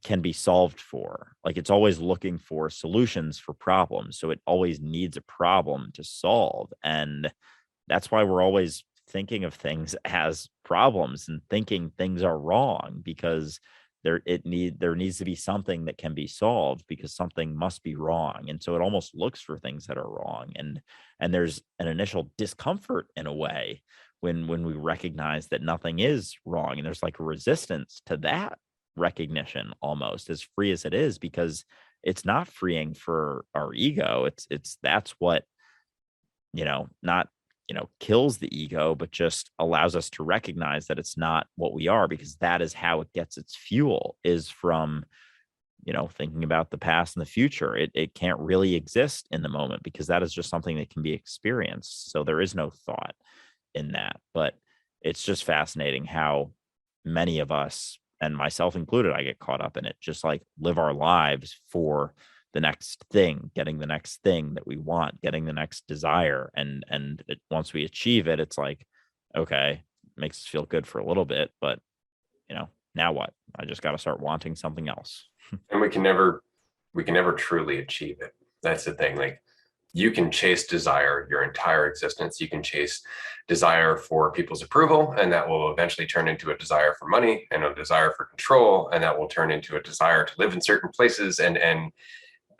can be solved for. Like it's always looking for solutions for problems. So it always needs a problem to solve. And that's why we're always thinking of things as problems and thinking things are wrong, because there needs to be something that can be solved, because something must be wrong. And so it almost looks for things that are wrong. And there's an initial discomfort in a way when we recognize that nothing is wrong. And there's like a resistance to that recognition, almost as free as it is, because it's not freeing for our ego. It's that's what, not, kills the ego, but just allows us to recognize that it's not what we are, because that is how it gets its fuel, is from, thinking about the past and the future. It can't really exist in the moment, because that is just something that can be experienced. So there is no thought in that. But it's just fascinating how many of us, and myself included, I get caught up in it, just like live our lives for the next thing, getting the next thing that we want, getting the next desire. And once we achieve it, it's like, okay, makes us feel good for a little bit, but now what? I just got to start wanting something else. And we can never truly achieve it. That's the thing. Like You can chase desire your entire existence. You can chase desire for people's approval, and that will eventually turn into a desire for money and a desire for control, and that will turn into a desire to live in certain places. And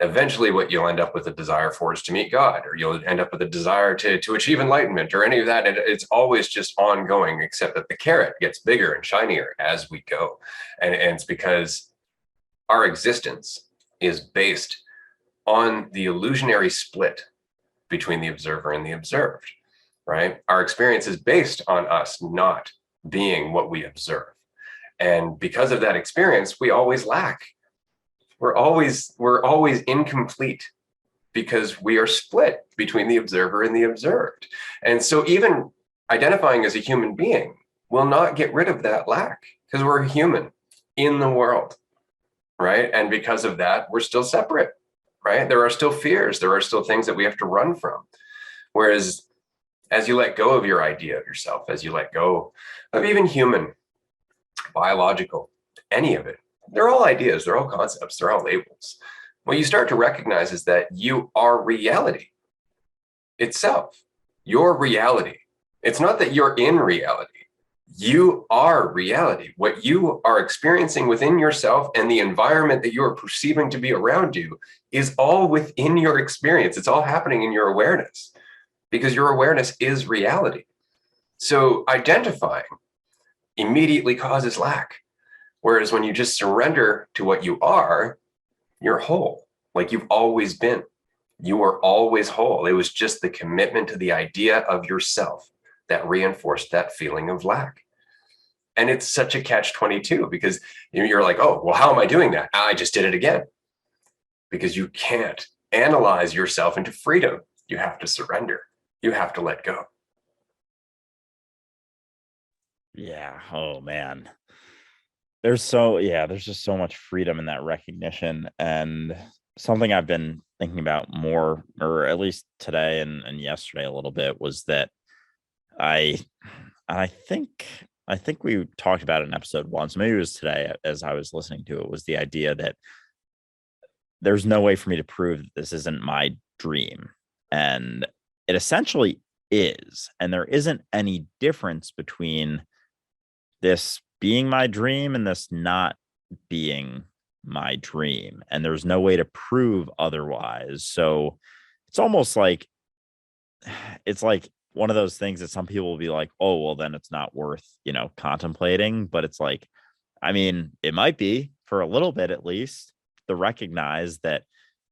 eventually what you'll end up with a desire for is to meet God, or you'll end up with a desire to achieve enlightenment or any of that. And it's always just ongoing, except that the carrot gets bigger and shinier as we go. And it's because our existence is based on the illusionary split between the observer and the observed, right? Our experience is based on us not being what we observe. And because of that experience, we always lack. We're always incomplete because we are split between the observer and the observed. And so even identifying as a human being will not get rid of that lack, because we're human in the world, right? And because of that, we're still separate, right? There are still fears. There are still things that we have to run from. Whereas as you let go of your idea of yourself, as you let go of even human, biological, any of it, they're all ideas, they're all concepts, they're all labels. What you start to recognize is that you are reality itself. Your reality. It's not that you're in reality. You are reality. What you are experiencing within yourself and the environment that you are perceiving to be around you is all within your experience. It's all happening in your awareness, because your awareness is reality. So identifying immediately causes lack. Whereas when you just surrender to what you are, you're whole, like you've always been. You were always whole. It was just the commitment to the idea of yourself that reinforced that feeling of lack. And it's such a catch-22, because you're like, oh, well, how am I doing that? I just did it again. Because you can't analyze yourself into freedom. You have to surrender. You have to let go. Yeah. Oh man. There's just so much freedom in that recognition. And something I've been thinking about more, or at least today and yesterday a little bit, was that I I think we talked about it in episode one. So maybe it was today as I was listening to it, was the idea that there's no way for me to prove that this isn't my dream. And it essentially is. And there isn't any difference between this being my dream and this not being my dream. And there's no way to prove otherwise. So it's almost like it's like one of those things that some people will be like, oh, well, then it's not worth, contemplating. But it's like, I mean, it might be for a little bit at least, to recognize that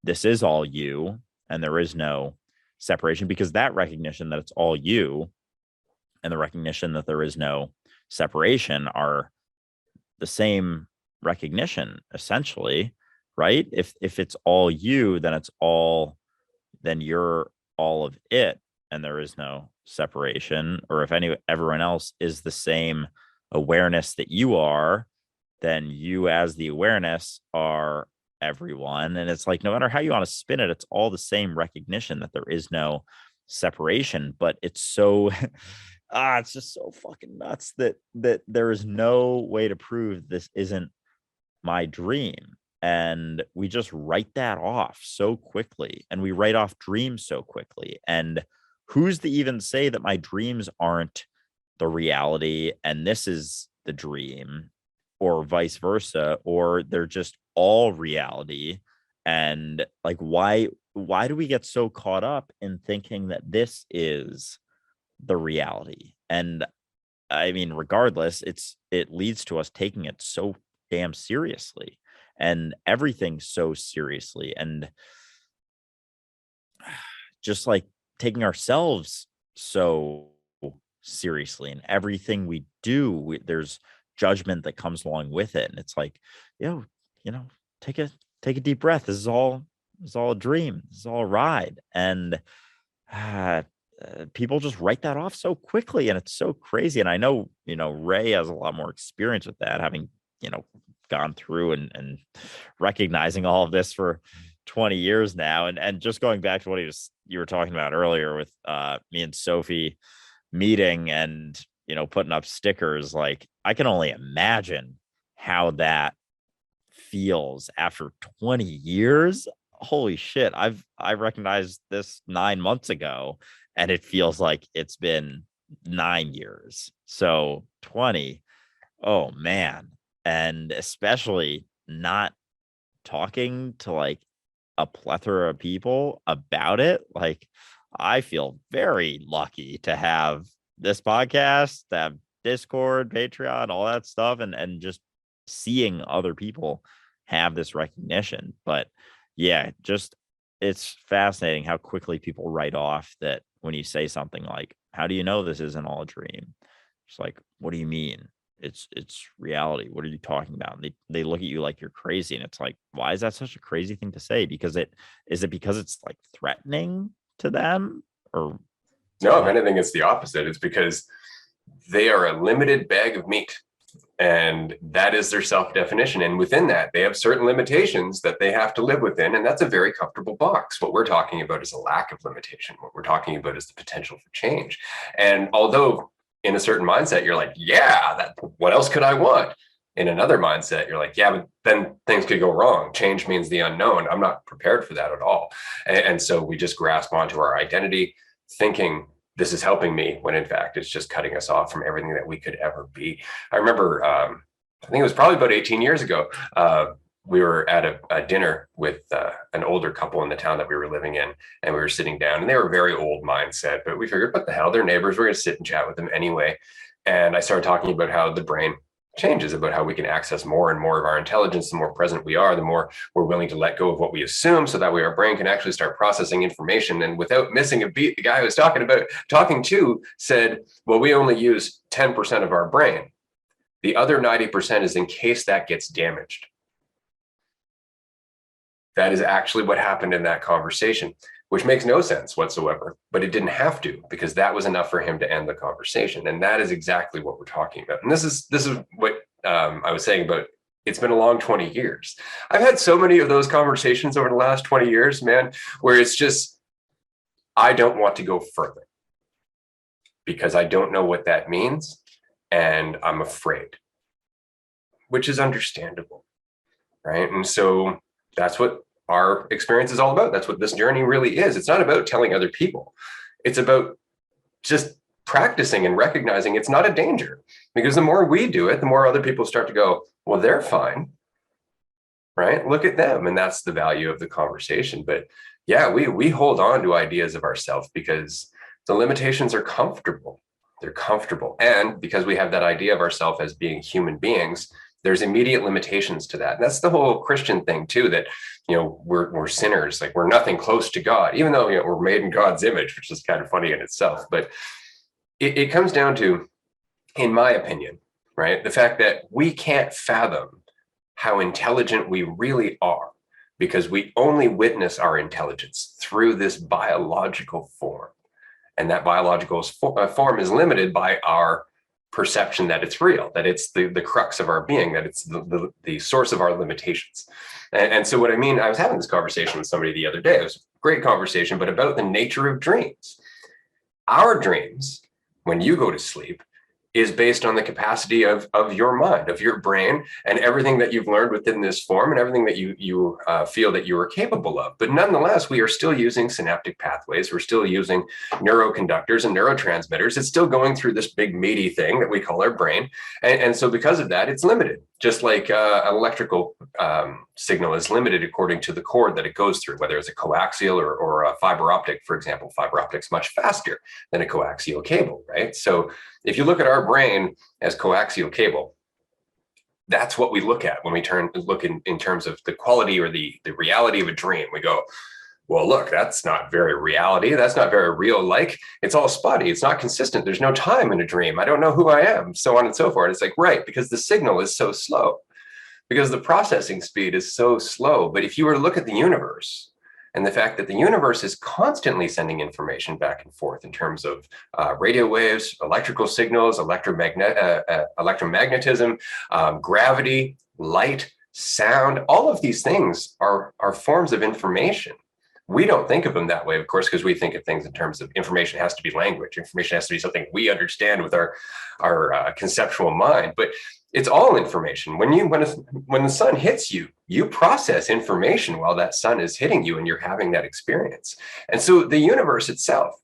this is all you and there is no separation, because that recognition that it's all you and the recognition that there is no separation are the same recognition, essentially, right? If it's all you, then you're all of it, and there is no separation. Or if everyone else is the same awareness that you are, then you as the awareness are everyone. And it's like, no matter how you want to spin it, it's all the same recognition that there is no separation. But it's so it's just so fucking nuts that there is no way to prove this isn't my dream. And we just write that off so quickly, and we write off dreams so quickly. And who's to even say that my dreams aren't the reality and this is the dream, or vice versa, or they're just all reality? And like, why do we get so caught up in thinking that this is the reality? And I mean, regardless, it leads to us taking it so damn seriously, and everything so seriously, and just like taking ourselves so seriously, and everything we do, there's judgment that comes along with it. And it's like, you know, take a deep breath. This is all a dream. This is all a ride. And people just write that off so quickly, and it's so crazy. And I know, Ray has a lot more experience with that, having, gone through and recognizing all of this for 20 years now. And just going back to what you were talking about earlier with me and Sophie meeting and, putting up stickers, like I can only imagine how that feels after 20 years. holy shit, I recognized this 9 months ago, and it feels like it's been 9 years. So 20, oh man. And especially not talking to like a plethora of people about it. Like, I feel very lucky to have this podcast, to have Discord, Patreon, all that stuff, and just seeing other people have this recognition. But yeah, just it's fascinating how quickly people write off that when you say something like, how do you know this isn't all a dream? It's like, what do you mean? It's reality. What are you talking about? And they look at you like you're crazy. And it's like, why is that such a crazy thing to say? Because because it's like threatening to them, or No, if what? anything, it's the opposite. It's because they are a limited bag of meat. And that is their self-definition. And within that, they have certain limitations that they have to live within. And that's a very comfortable box. What we're talking about is a lack of limitation. What we're talking about is the potential for change. And although in a certain mindset, you're like, yeah, what else could I want? In another mindset, you're like, yeah, but then things could go wrong. Change means the unknown. I'm not prepared for that at all. And so we just grasp onto our identity, thinking this is helping me, when in fact it's just cutting us off from everything that we could ever be. I remember, I think it was probably about 18 years ago, we were at a dinner with an older couple in the town that we were living in, and we were sitting down, and they were very old mindset, but we figured, what the hell, they're neighbors, we're going to sit and chat with them anyway. And I started talking about how the brain changes, about how we can access more and more of our intelligence. The more present we are, the more we're willing to let go of what we assume, so that way our brain can actually start processing information. And without missing a beat, the guy I was talking to said, well, we only use 10% of our brain. The other 90% is in case that gets damaged. That is actually what happened in that conversation, which makes no sense whatsoever, but it didn't have to, because that was enough for him to end the conversation. And that is exactly what we're talking about. And this is what I was saying about, it's been a long 20 years. I've had so many of those conversations over the last 20 years, man, where it's just, I don't want to go further because I don't know what that means. And I'm afraid, which is understandable, right? And so that's what our experience is all about. That's what this journey really is. It's not about telling other people. It's about just practicing and recognizing it's not a danger, because the more we do it, the more other people start to go, well, they're fine, right? Look at them. And that's the value of the conversation. But yeah, we hold on to ideas of ourselves because the limitations are comfortable. They're comfortable. And because we have that idea of ourselves as being human beings, there's immediate limitations to that. And that's the whole Christian thing too, that, we're sinners, like we're nothing close to God, even though, we're made in God's image, which is kind of funny in itself. But it comes down to, in my opinion, right, the fact that we can't fathom how intelligent we really are, because we only witness our intelligence through this biological form. And that biological form is limited by our perception that it's real, that it's the crux of our being, that it's the source of our limitations. And so what I mean, I was having this conversation with somebody the other day. It was a great conversation, but about the nature of dreams. Our dreams, when you go to sleep, is based on the capacity of your mind, of your brain, and everything that you've learned within this form, and everything that you feel that you are capable of. But nonetheless, we are still using synaptic pathways. We're still using neuroconductors and neurotransmitters. It's still going through this big meaty thing that we call our brain. And so because of that, it's limited. Just like an electrical signal is limited according to the cord that it goes through, whether it's a coaxial or a fiber optic, for example. Fiber optic's much faster than a coaxial cable, right? So if you look at our brain as coaxial cable, that's what we look at when we look in terms of the quality or the reality of a dream. We go, well, look, that's not very reality. That's not very real. Like, it's all spotty. It's not consistent. There's no time in a dream. I don't know who I am, so on and so forth. It's like, right, because the signal is so slow, because the processing speed is so slow. But if you were to look at the universe, and the fact that the universe is constantly sending information back and forth in terms of radio waves, electrical signals, electromagnetism, gravity, light, sound, all of these things are forms of information. We don't think of them that way, of course, because we think of things in terms of information has to be language. Information has to be something we understand with our conceptual mind. But It's all information. When the sun hits you, you process information while that sun is hitting you and you're having that experience. And so the universe itself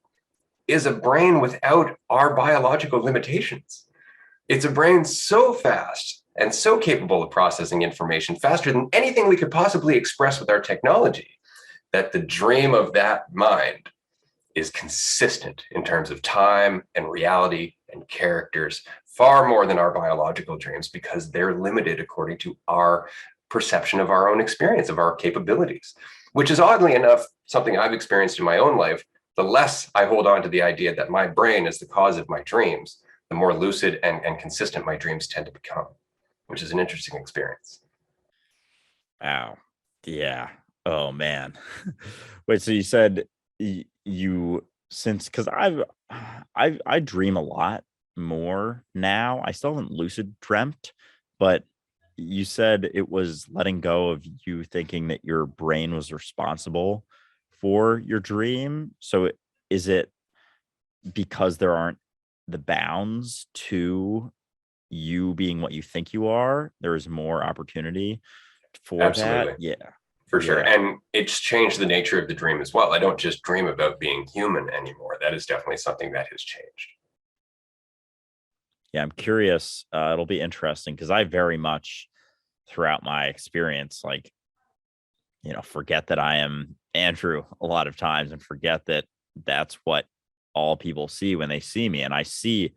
is a brain without our biological limitations. It's a brain so fast and so capable of processing information faster than anything we could possibly express with our technology, that the dream of that mind is consistent in terms of time and reality and characters, far more than our biological dreams, because they're limited according to our perception of our own experience, of our capabilities, which is oddly enough something I've experienced in my own life. The less I hold on to the idea that my brain is the cause of my dreams, the more lucid and consistent my dreams tend to become, which is an interesting experience. Wow. Yeah. Oh man. Wait, so you said you since because I dream a lot more now. I still haven't lucid dreamt, but you said it was letting go of you thinking that your brain was responsible for your dream. So is it because there aren't the bounds to you being what you think you are? There is more opportunity for that. Absolutely. Yeah. For sure. Yeah. And it's changed the nature of the dream as well. I don't just dream about being human anymore. That is definitely something that has changed. Yeah. I'm curious. It'll be interesting because I very much throughout my experience, like, forget that I am Andrew a lot of times and forget that that's what all people see when they see me. And I see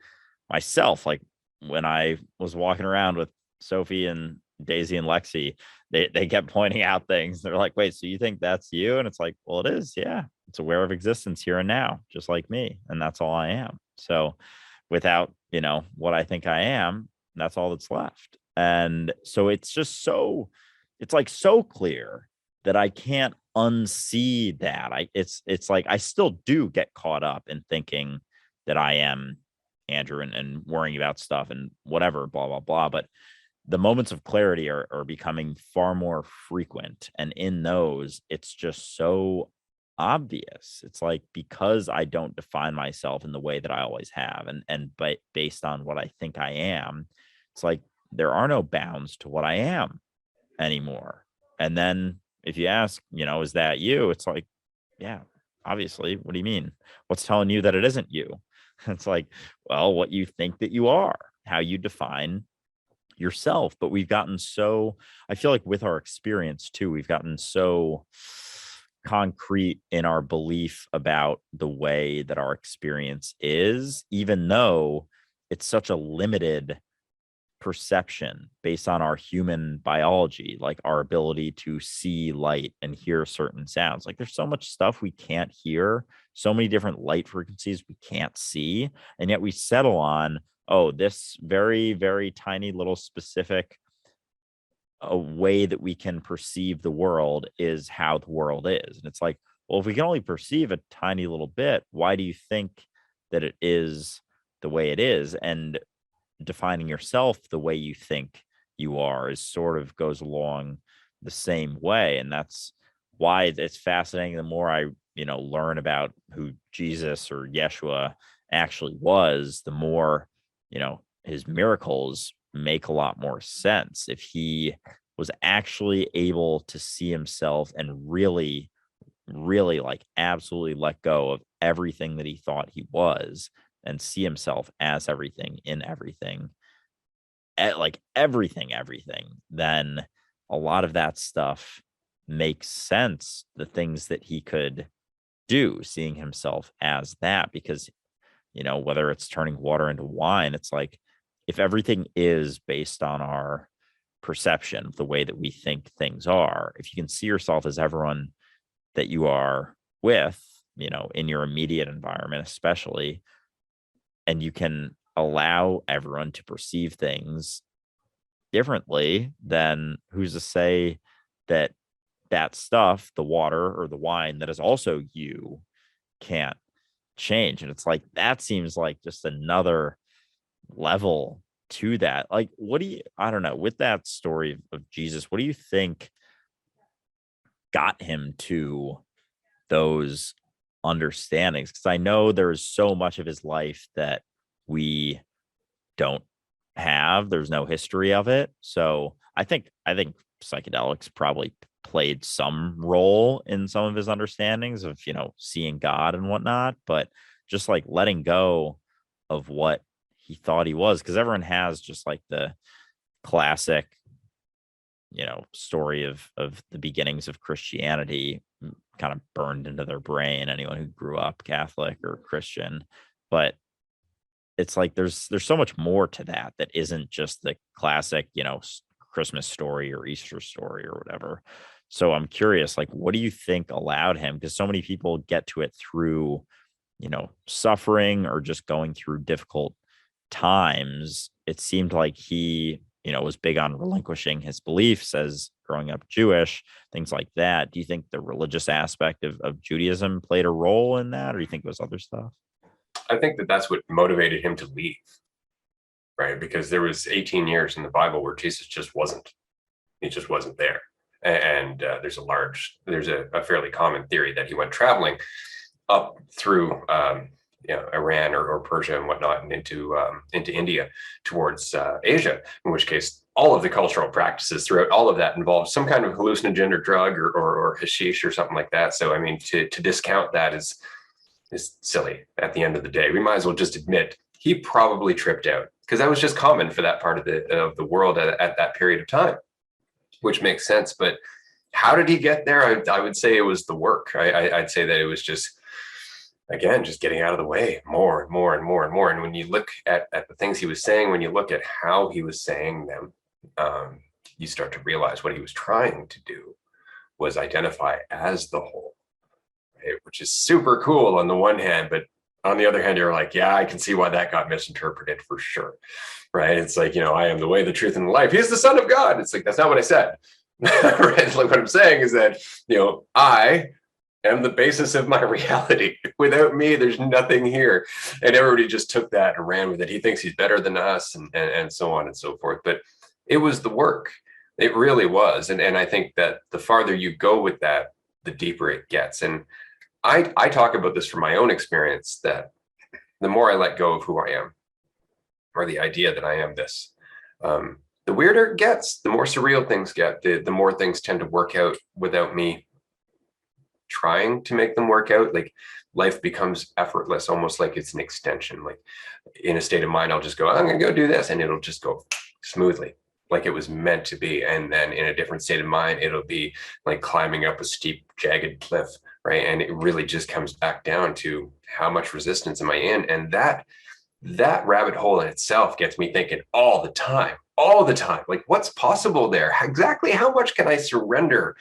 myself like when I was walking around with Sophie and Daisy and Lexi, they kept pointing out things. They're like, wait, so you think that's you? And it's like, well, it is. Yeah. It's aware of existence here and now, just like me. And that's all I am. So without, what I think I am, that's all that's left. And so it's just it's like so clear that I can't unsee that. It's like I still do get caught up in thinking that I am Andrew and worrying about stuff and whatever, blah, blah, blah. But the moments of clarity are becoming far more frequent. And in those, it's just so obvious. It's like because I don't define myself in the way that I always have, but based on what I think I am, it's like there are no bounds to what I am anymore. And then if you ask, is that you? It's like, yeah, obviously. What do you mean? What's telling you that it isn't you? It's like, well, what you think that you are, how you define yourself. But we've gotten so, I feel like with our experience too, we've gotten so concrete in our belief about the way that our experience is, even though it's such a limited perception based on our human biology, like our ability to see light and hear certain sounds. Like there's so much stuff we can't hear, so many different light frequencies we can't see. And yet we settle on, oh, this very, very tiny little specific a way that we can perceive the world is how the world is. And it's like, well, if we can only perceive a tiny little bit, why do you think that it is the way it is? And defining yourself the way you think you are is sort of goes along the same way. And that's why it's fascinating. The more I, learn about who Jesus or Yeshua actually was, the more, his miracles make a lot more sense. If he was actually able to see himself and really, really like absolutely let go of everything that he thought he was and see himself as everything in everything, like everything, then a lot of that stuff makes sense. The things that he could do, seeing himself as that, because, whether it's turning water into wine, it's like if everything is based on our perception of the way that we think things are, if you can see yourself as everyone that you are with, in your immediate environment, especially, and you can allow everyone to perceive things differently, then who's to say that that stuff, the water or the wine that is also you, can't change? And it's like that seems like just another level to that. Like, I don't know, with that story of Jesus, what do you think got him to those understandings? Because I know there's so much of his life that we don't have. There's no history of it. So I think psychedelics probably played some role in some of his understandings of, seeing God and whatnot, but just like letting go of what he thought he was, because everyone has just like the classic, story of the beginnings of Christianity kind of burned into their brain, anyone who grew up Catholic or Christian. But it's like there's so much more to that isn't just the classic, Christmas story or Easter story or whatever. So I'm curious, like, what do you think allowed him? Because so many people get to it through, suffering or just going through difficult times. It seemed like he, was big on relinquishing his beliefs as growing up Jewish, things like that. Do you think the religious aspect of Judaism played a role in that, or do you think it was other stuff? I think that that's what motivated him to leave, right? Because there was 18 years in the Bible where Jesus just wasn't. He just wasn't there. And there's a fairly common theory that he went traveling up through Iran or Persia and whatnot, and into India towards Asia, in which case all of the cultural practices throughout all of that involved some kind of hallucinogen or drug or hashish or something like that. So I mean, to discount that is silly at the end of the day. We might as well just admit he probably tripped out, because that was just common for that part of the world at that period of time, which makes sense. But how did he get there? I would say it was the work. I'd say that it was just, again, just getting out of the way more and more and more and more. And when you look at the things he was saying, when you look at how he was saying them, you start to realize what he was trying to do was identify as the whole, right? Which is super cool on the one hand, but on the other hand, you're like, yeah, I can see why that got misinterpreted for sure, right? It's like, I am the way, the truth, and the life. He's the Son of God. It's like, that's not what I said. Right? Like, what I'm saying is that, I am the basis of my reality. Without me, there's nothing here. And everybody just took that and ran with it. He thinks he's better than us, and so on and so forth. But it was the work. It really was. And I think that the farther you go with that, the deeper it gets. And I talk about this from my own experience, that the more I let go of who I am, or the idea that I am this, the weirder it gets, the more surreal things get, the more things tend to work out without me trying to make them work out. Like, life becomes effortless, almost like it's an extension. Like, in a state of mind, I'll just go, I'm going to go do this, and it'll just go smoothly, like it was meant to be. And then in a different state of mind, it'll be like climbing up a steep, jagged cliff, right? And it really just comes back down to how much resistance am I in? And that rabbit hole in itself gets me thinking all the time, like, what's possible there? Exactly how much can I surrender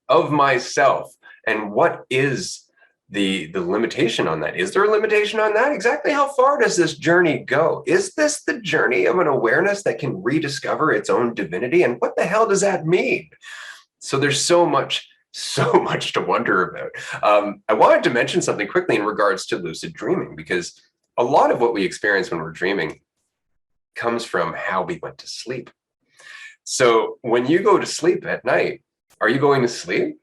of myself? And what is the limitation on that? Is there a limitation on that? Exactly how far does this journey go? Is this the journey of an awareness that can rediscover its own divinity? And what the hell does that mean? So there's so much to wonder about. I wanted to mention something quickly in regards to lucid dreaming, because a lot of what we experience when we're dreaming comes from how we went to sleep. So when you go to sleep at night, are you going to sleep?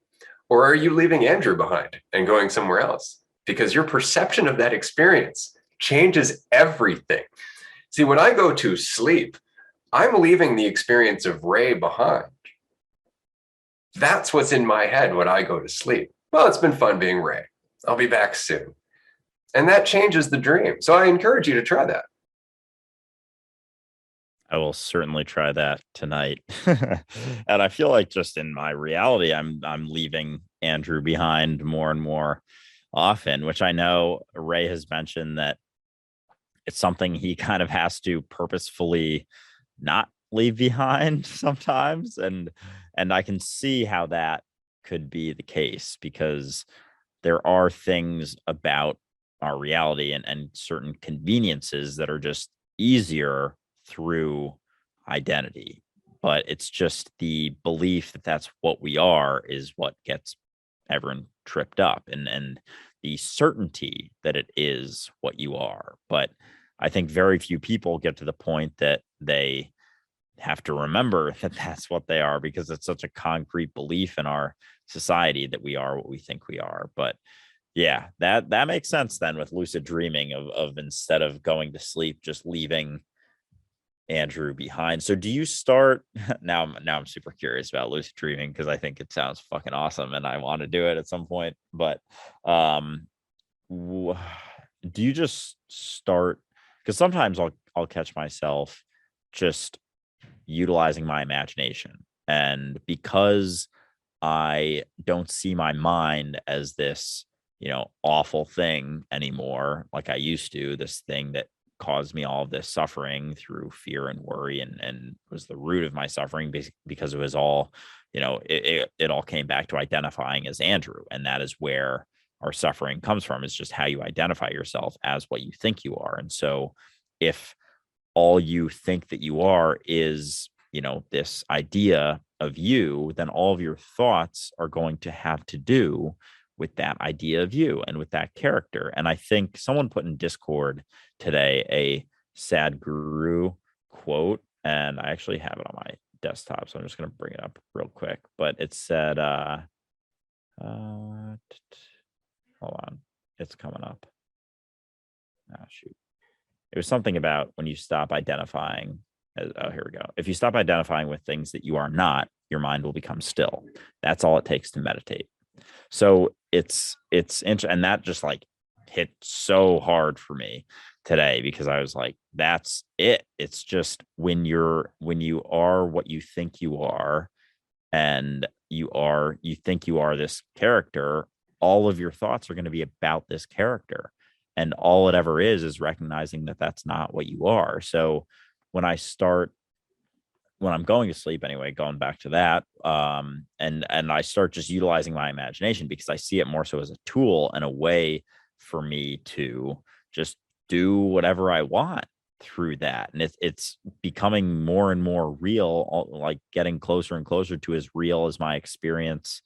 Or are you leaving Andrew behind and going somewhere else? Because your perception of that experience changes everything. See, when I go to sleep, I'm leaving the experience of Ray behind. That's what's in my head when I go to sleep. Well, it's been fun being Ray. I'll be back soon. And that changes the dream. So I encourage you to try that. I will certainly try that tonight. And I feel like just in my reality, I'm leaving Andrew behind more and more often, which I know Ray has mentioned that it's something he kind of has to purposefully not leave behind sometimes. And I can see how that could be the case, because there are things about our reality and certain conveniences that are just easier through identity. But it's just the belief that that's what we are is what gets everyone tripped up, and the certainty that it is what you are. But I think very few people get to the point that they have to remember that that's what they are, because it's such a concrete belief in our society that we are what we think we are. But yeah, that makes sense then with lucid dreaming of instead of going to sleep, just leaving Andrew behind. So do you start now I'm super curious about lucid dreaming because I think it sounds fucking awesome and I want to do it at some point. But um do you just start, because sometimes I'll catch myself just utilizing my imagination, and because I don't see my mind as this, awful thing anymore, like I used to, this thing that caused me all of this suffering through fear and worry, and was the root of my suffering, because it was all, it all came back to identifying as Andrew. And that is where our suffering comes from, is just how you identify yourself as what you think you are. And so if all you think that you are is, this idea of you, then all of your thoughts are going to have to do with that idea of you and with that character. And I think someone put in Discord today a sad guru quote, and I actually have it on my desktop, so I'm just going to bring it up real quick. But it said, hold on, it's coming up. Oh, shoot. It was something about when you stop identifying. Here we go. If you stop identifying with things that you are not, your mind will become still. That's all it takes to meditate. So it's and that just like hit so hard for me today, because I was like, that's it. It's just when you are what you think you are, and you think you are this character, all of your thoughts are going to be about this character. And all it ever is recognizing that that's not what you are. So when I'm going to sleep anyway, going back to that, and I start just utilizing my imagination, because I see it more so as a tool and a way for me to just do whatever I want through that. And it's becoming more and more real, like getting closer and closer to as real as my experience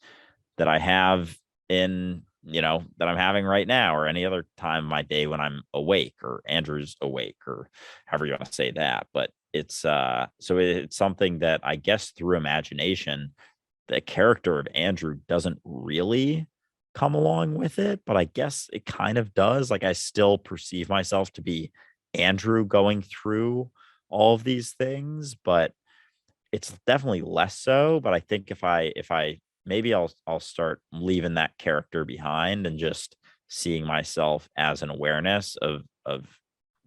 that I have in, that I'm having right now, or any other time of my day when I'm awake, or Andrew's awake, or however you want to say that. But it's it's something that I guess through imagination, the character of Andrew doesn't really come along with it, but I guess it kind of does. Like I still perceive myself to be Andrew going through all of these things, but it's definitely less so. But I think if I maybe I'll start leaving that character behind and just seeing myself as an awareness of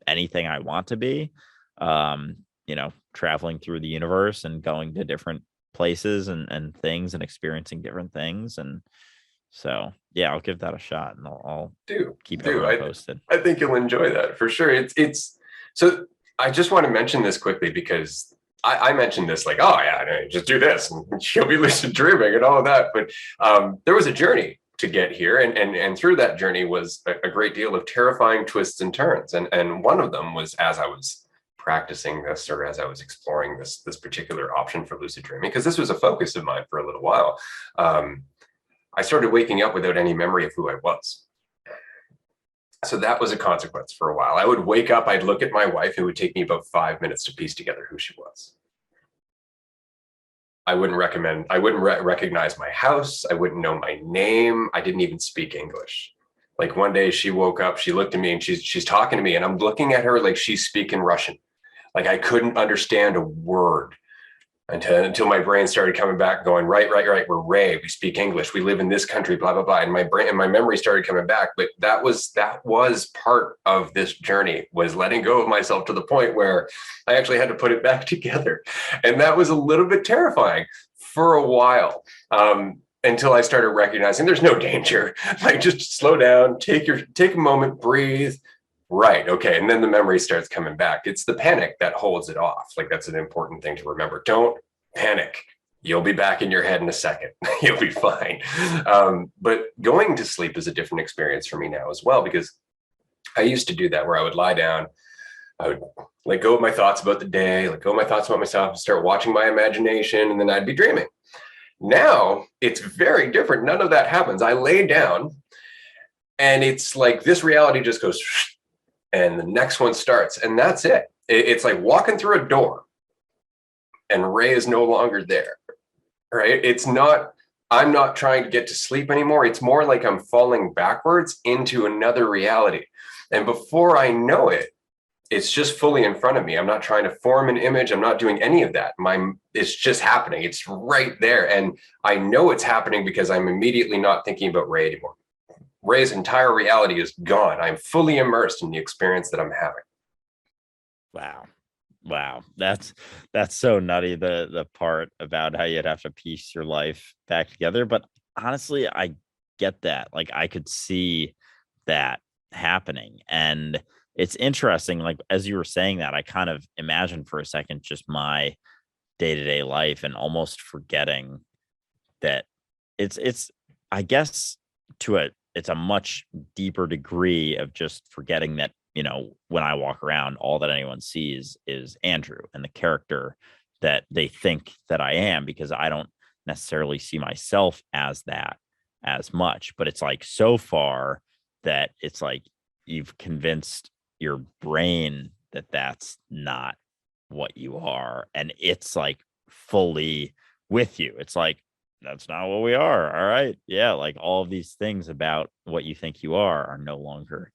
anything I want to be, traveling through the universe and going to different places and things and experiencing different things. And so, yeah, I'll give that a shot, and I'll keep everyone posted. I think you'll enjoy that for sure. It's so I just want to mention this quickly, because I mentioned this like, oh yeah, just do this and you'll be lucid dreaming and all of that. But there was a journey to get here. And through that journey was a great deal of terrifying twists and turns. And one of them was as I was practicing this, or as I was exploring this particular option for lucid dreaming, because this was a focus of mine for a little while. I started waking up without any memory of who I was. So that was a consequence for a while. I would wake up, I'd look at my wife, it would take me about 5 minutes to piece together who she was. I wouldn't recognize my house. I wouldn't know my name. I didn't even speak English. Like one day she woke up, she looked at me and she's talking to me, and I'm looking at her like she's speaking Russian. Like I couldn't understand a word until my brain started coming back going, right, we're Ray, we speak English, we live in this country, blah, blah, blah. And my brain and my memory started coming back. But that was part of this journey, was letting go of myself to the point where I actually had to put it back together. And that was a little bit terrifying for a while, until I started recognizing there's no danger. Like just slow down, take a moment, breathe. Right. Okay. And then the memory starts coming back. It's the panic that holds it off. Like that's an important thing to remember. Don't panic. You'll be back in your head in a second. You'll be fine. But going to sleep is a different experience for me now as well, because I used to do that where I would lie down, I would let go of my thoughts about the day, let go of my thoughts about myself, start watching my imagination, and then I'd be dreaming. Now it's very different. None of that happens. I lay down and it's like this reality just goes and the next one starts, and that's it. It's like walking through a door and Ray is no longer there, right? I'm not trying to get to sleep anymore. It's more like I'm falling backwards into another reality. And before I know it, It's just fully in front of me. I'm not trying to form an image. I'm not doing any of that. It's just happening. It's right there. And I know it's happening because I'm immediately not thinking about Ray anymore. Ray's entire reality is gone. I'm fully immersed in the experience that I'm having. Wow. Wow. That's so nutty. The part about how you'd have to piece your life back together. But honestly, I get that. Like I could see that happening. And it's interesting. Like as you were saying that, I kind of imagined for a second just my day-to-day life and almost forgetting that it's I guess to a it's a much deeper degree of just forgetting that, when I walk around, all that anyone sees is Andrew and the character that they think that I am, because I don't necessarily see myself as that as much. But it's like so far that it's like you've convinced your brain that that's not what you are. And it's like fully with you. It's like, that's not what we are. All right. Yeah. Like all of these things about what you think you are no longer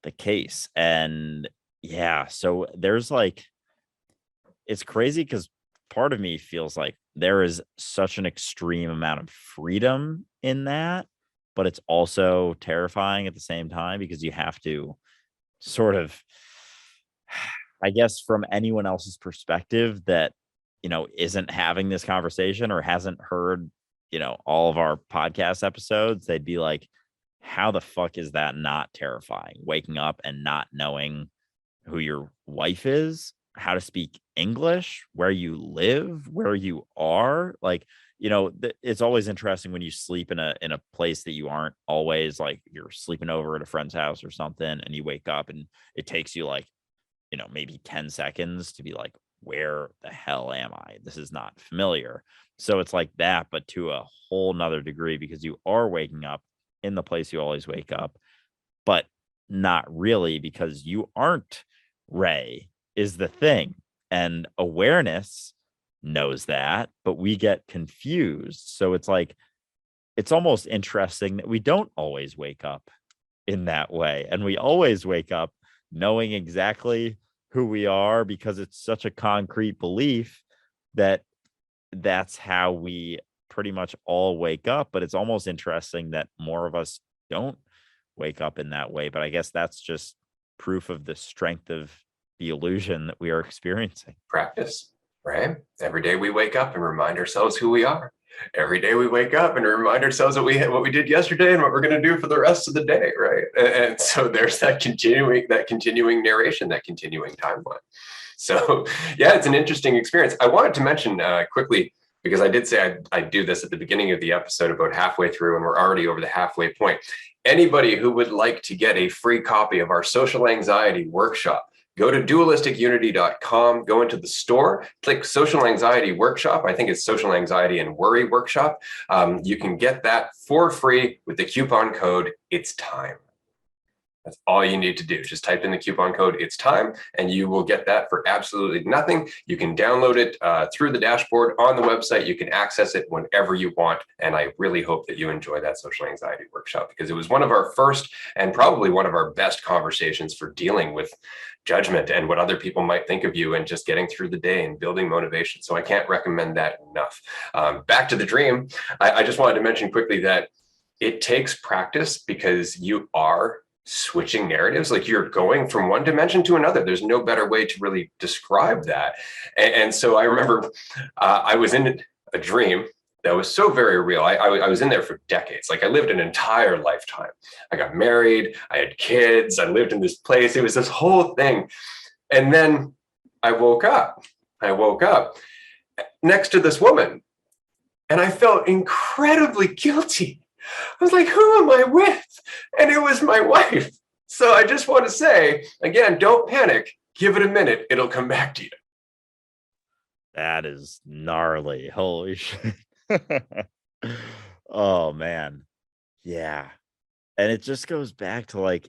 the case. And yeah, so there's like, it's crazy because part of me feels like there is such an extreme amount of freedom in that, but it's also terrifying at the same time because you have to sort of, I guess, from anyone else's perspective that, isn't having this conversation or hasn't heard, all of our podcast episodes, they'd be like, how the fuck is that not terrifying? Waking up and not knowing who your wife is, how to speak English, where you live, where you are. Like, it's always interesting when you sleep in a place that you aren't always, like you're sleeping over at a friend's house or something, and you wake up and it takes you like, maybe 10 seconds to be like, where the hell am I? This is not familiar. So it's like that, but to a whole nother degree, because you are waking up in the place you always wake up, but not really, because you aren't Ray is the thing. And awareness knows that, but we get confused. So it's like, it's almost interesting that we don't always wake up in that way. And we always wake up knowing exactly who we are, because it's such a concrete belief that that's how we pretty much all wake up. But it's almost interesting that more of us don't wake up in that way. But I guess that's just proof of the strength of the illusion that we are experiencing. Practice, right? Every day we wake up and remind ourselves who we are. Every day we wake up and remind ourselves what we did yesterday and what we're going to do for the rest of the day, right? And so there's that continuing narration, that continuing timeline. So yeah, it's an interesting experience. I wanted to mention quickly, because I did say I'd do this at the beginning of the episode about halfway through, and we're already over the halfway point. Anybody who would like to get a free copy of our social anxiety workshop, go to dualisticunity.com, go into the store, click social anxiety workshop. I think it's social anxiety and worry workshop. You can get that for free with the coupon code It's Time. That's all you need to do. Just type in the coupon code It's Time, and you will get that for absolutely nothing. You can download it through the dashboard on the website. You can access it whenever you want. And I really hope that you enjoy that social anxiety workshop, because it was one of our first and probably one of our best conversations for dealing with judgment and what other people might think of you, and just getting through the day and building motivation. So I can't recommend that enough. Back to the dream. I just wanted to mention quickly that it takes practice, because you are switching narratives. Like you're going from one dimension to another. There's no better way to really describe that. And so I remember I was in a dream that was so very real. I was in there for decades. Like I lived an entire lifetime. I got married, I had kids, I lived in this place. It was this whole thing. And then I woke up. I woke up next to this woman, and I felt incredibly guilty. I was like, who am I with? And it was my wife. So I just want to say, again, don't panic. Give it a minute. It'll come back to you. That is gnarly. Holy shit. Oh, man. Yeah. And it just goes back to like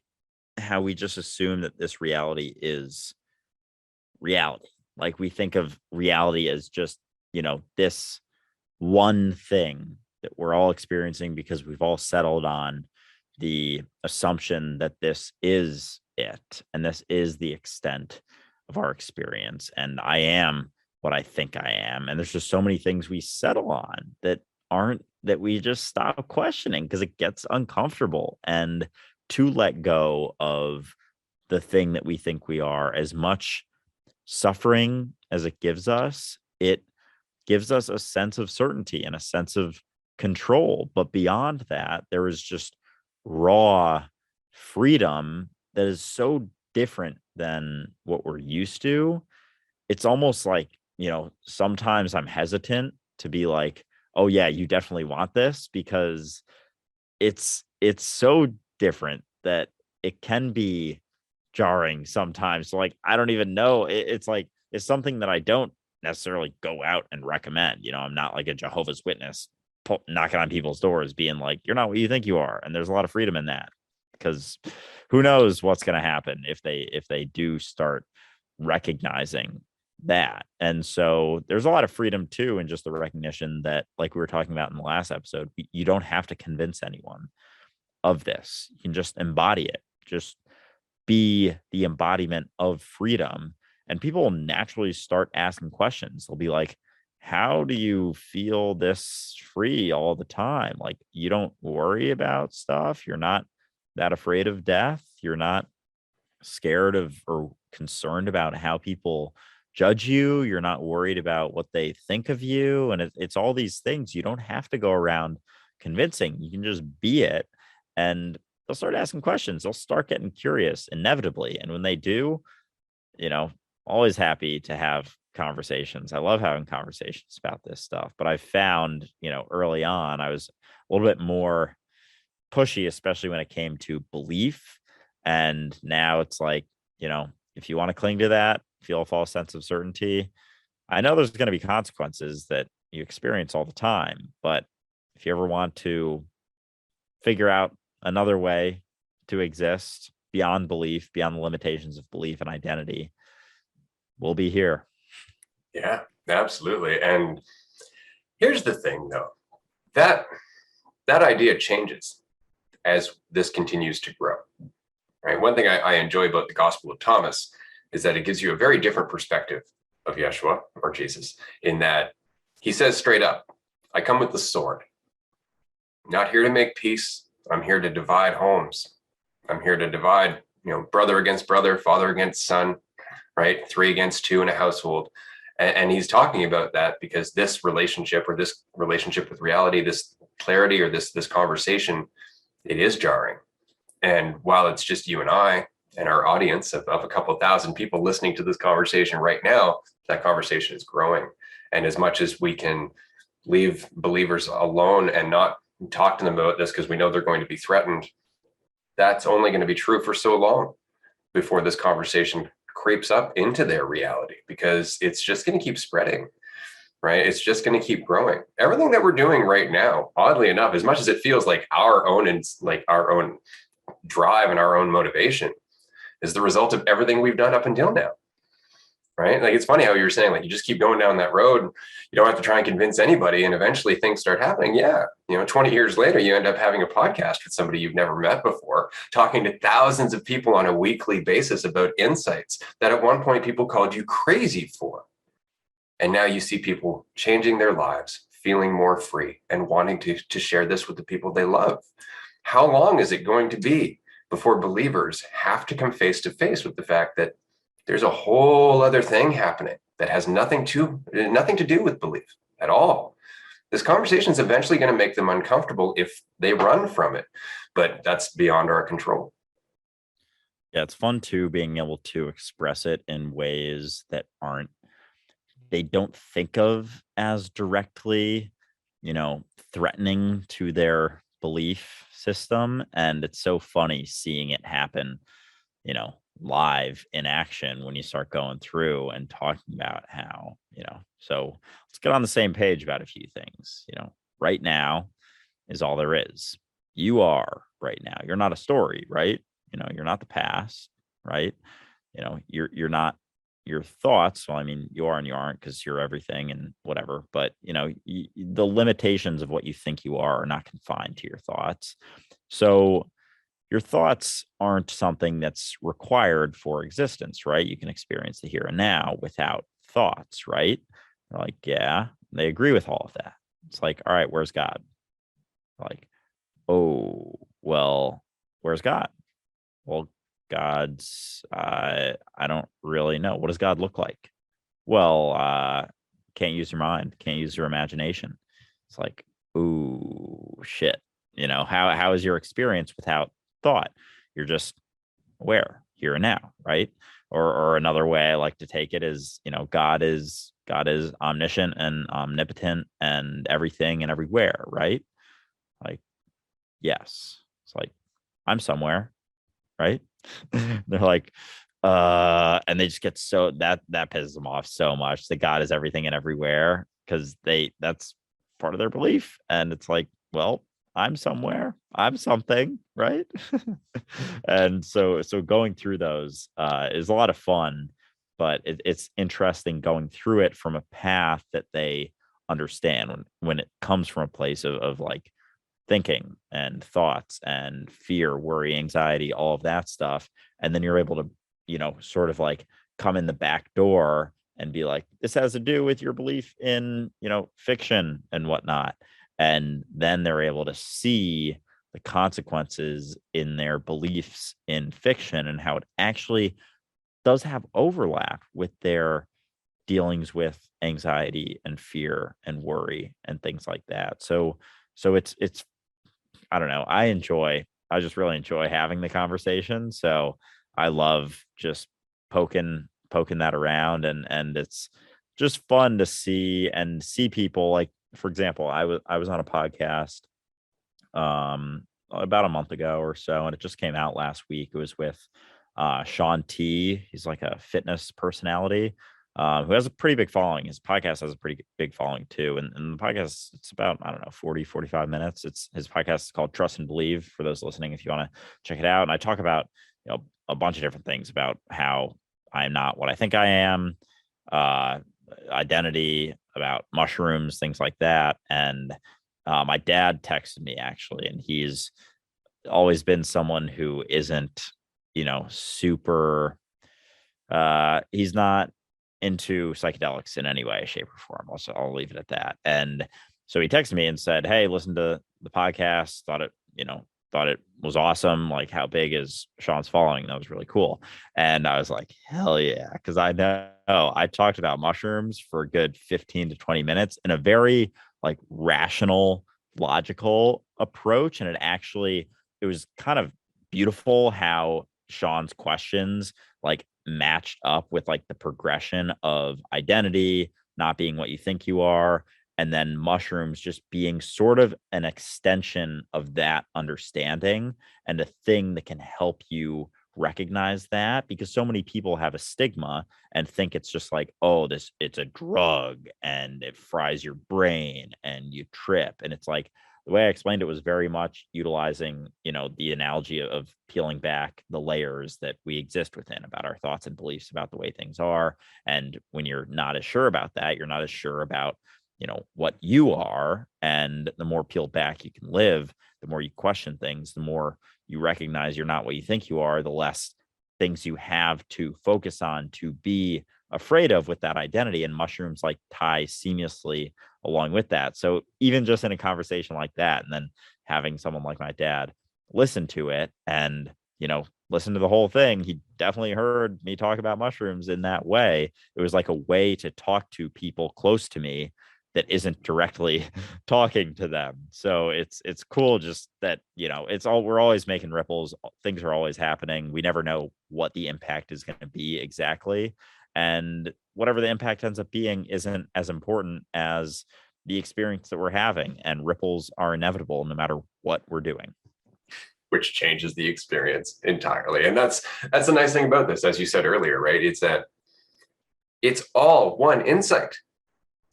how we just assume that this reality is reality. Like we think of reality as just, this one thing that we're all experiencing because we've all settled on the assumption that this is it. And this is the extent of our experience. And I am what I think I am. And there's just so many things we settle on that aren't, that we just stop questioning because it gets uncomfortable. And to let go of the thing that we think we are, as much suffering as it gives us a sense of certainty and a sense of control. But beyond that, there is just raw freedom that is so different than what we're used to. It's almost like, sometimes I'm hesitant to be like, oh yeah, you definitely want this, because it's so different that it can be jarring sometimes. So like, I don't even know. It's like, it's something that I don't necessarily go out and recommend. I'm not like a Jehovah's Witness knocking on people's doors being like, you're not what you think you are. And there's a lot of freedom in that, because who knows what's going to happen if they do start recognizing that. And so there's a lot of freedom too in just the recognition that, like we were talking about in the last episode, you don't have to convince anyone of this. You can just embody it. Just be the embodiment of freedom. And people will naturally start asking questions. They'll be like, how do you feel this free all the time? Like, you don't worry about stuff. You're not that afraid of death. You're not scared of or concerned about how people judge you. You're not worried about what they think of you. And it's all these things. You don't have to go around convincing. You can just be it. And they'll start asking questions. They'll start getting curious inevitably. And when they do, always happy to have conversations. I love having conversations about this stuff. But I found, early on, I was a little bit more pushy, especially when it came to belief. And now it's like, if you want to cling to that, feel a false sense of certainty, I know there's going to be consequences that you experience all the time. But if you ever want to figure out another way to exist beyond belief, beyond the limitations of belief and identity, we'll be here. Yeah, absolutely. And here's the thing, though, that idea changes as this continues to grow. Right? One thing I enjoy about the Gospel of Thomas is that it gives you a very different perspective of Yeshua, or Jesus, in that he says straight up, I come with the sword. I'm not here to make peace. I'm here to divide homes. I'm here to divide, brother against brother, father against son, right? 3 against 2 in a household. And he's talking about that because this relationship, or this relationship with reality, this clarity, or this conversation, it is jarring. And while it's just you and I and our audience of a couple of thousand people listening to this conversation right now, that conversation is growing. And as much as we can leave believers alone and not talk to them about this because we know they're going to be threatened, that's only going to be true for so long before this conversation creeps up into their reality, because it's just going to keep spreading, right? It's just going to keep growing. Everything that we're doing right now, oddly enough, as much as it feels like our own drive and our own motivation, is the result of everything we've done up until now, right? Like, it's funny how you're saying, like, you just keep going down that road. You don't have to try and convince anybody, and eventually things start happening. Yeah. 20 years later, you end up having a podcast with somebody you've never met before, talking to thousands of people on a weekly basis about insights that at one point people called you crazy for. And now you see people changing their lives, feeling more free, and wanting to share this with the people they love. How long is it going to be before believers have to come face to face with the fact that there's a whole other thing happening that has nothing to do with belief at all? This conversation is eventually going to make them uncomfortable if they run from it, but that's beyond our control. Yeah, it's fun too, being able to express it in ways that they don't think of as directly, threatening to their belief system. And it's so funny seeing it happen, live in action when you start going through and talking about how, so let's get on the same page about a few things. Right now is all there is. You are right now. You're not a story, right? You're not the past, right? You're not your thoughts. Well, I mean, you are and you aren't, because you're everything and whatever. But, the limitations of what you think you are not confined to your thoughts. So your thoughts aren't something that's required for existence, right? You can experience the here and now without thoughts, right? They're like, yeah, they agree with all of that. It's like, all right, where's God? Like, oh, well, where's God? Well, God's, I don't really know. What does God look like? Well, can't use your mind, can't use your imagination. It's like, ooh, shit. How is your experience without thought? You're just aware here and now, right? Or another way I like to take it is, God is omniscient and omnipotent and everything and everywhere, right? Like, yes. It's like, I'm somewhere, right? They're like, and they just get so that pisses them off so much that God is everything and everywhere, because that's part of their belief. And it's like, well, I'm somewhere, I'm something, right? And so going through those is a lot of fun, but it's interesting going through it from a path that they understand, when it comes from a place of like thinking and thoughts and fear, worry, anxiety, all of that stuff. And then you're able to, sort of like come in the back door and be like, this has to do with your belief in, fiction and whatnot. And then they're able to see the consequences in their beliefs in fiction and how it actually does have overlap with their dealings with anxiety and fear and worry and things like that. So it's I don't know. I just really enjoy having the conversation. So I love just poking that around, and it's just fun to see people. Like, for example, I was on a podcast about a month ago or so, and it just came out last week. It was with Sean T. He's like a fitness personality who has a pretty big following. His podcast has a pretty big following too. And the podcast, it's about, I don't know, 40-45 minutes. His podcast is called Trust and Believe, for those listening, if you want to check it out. And I talk about, a bunch of different things about how I'm not what I think I am, uh, identity, about mushrooms, things like that. And my dad texted me actually, and he's always been someone who isn't, super, he's not into psychedelics in any way, shape, or form. Also, I'll leave it at that. And so he texted me and said, hey, listen to the podcast, thought it was awesome. Like, how big is Sean's following? That was really cool. And I was like, hell yeah. Cause I know I talked about mushrooms for a good 15 to 20 minutes in a very like rational, logical approach. And it was kind of beautiful how Sean's questions like matched up with like the progression of identity not being what you think you are, and then mushrooms just being sort of an extension of that understanding and a thing that can help you recognize that, because so many people have a stigma and think it's just like, oh, this it's a drug and it fries your brain and you trip. And it's like, the way I explained it was very much utilizing, the analogy of peeling back the layers that we exist within about our thoughts and beliefs about the way things are. And when you're not as sure about that, you're not as sure about, what you are. And the more peeled back you can live, the more you question things, the more you recognize you're not what you think you are, the less things you have to focus on to be afraid of with that identity. And mushrooms like tie seamlessly along with that. So even just in a conversation like that, and then having someone like my dad listen to it and, listen to the whole thing, he definitely heard me talk about mushrooms in that way. It was like a way to talk to people close to me that isn't directly talking to them. So it's cool just that, we're always making ripples. Things are always happening. We never know what the impact is going to be exactly. And whatever the impact ends up being isn't as important as the experience that we're having. And ripples are inevitable no matter what we're doing. Which changes the experience entirely. And that's the nice thing about this, as you said earlier, right? It's that it's all one insight.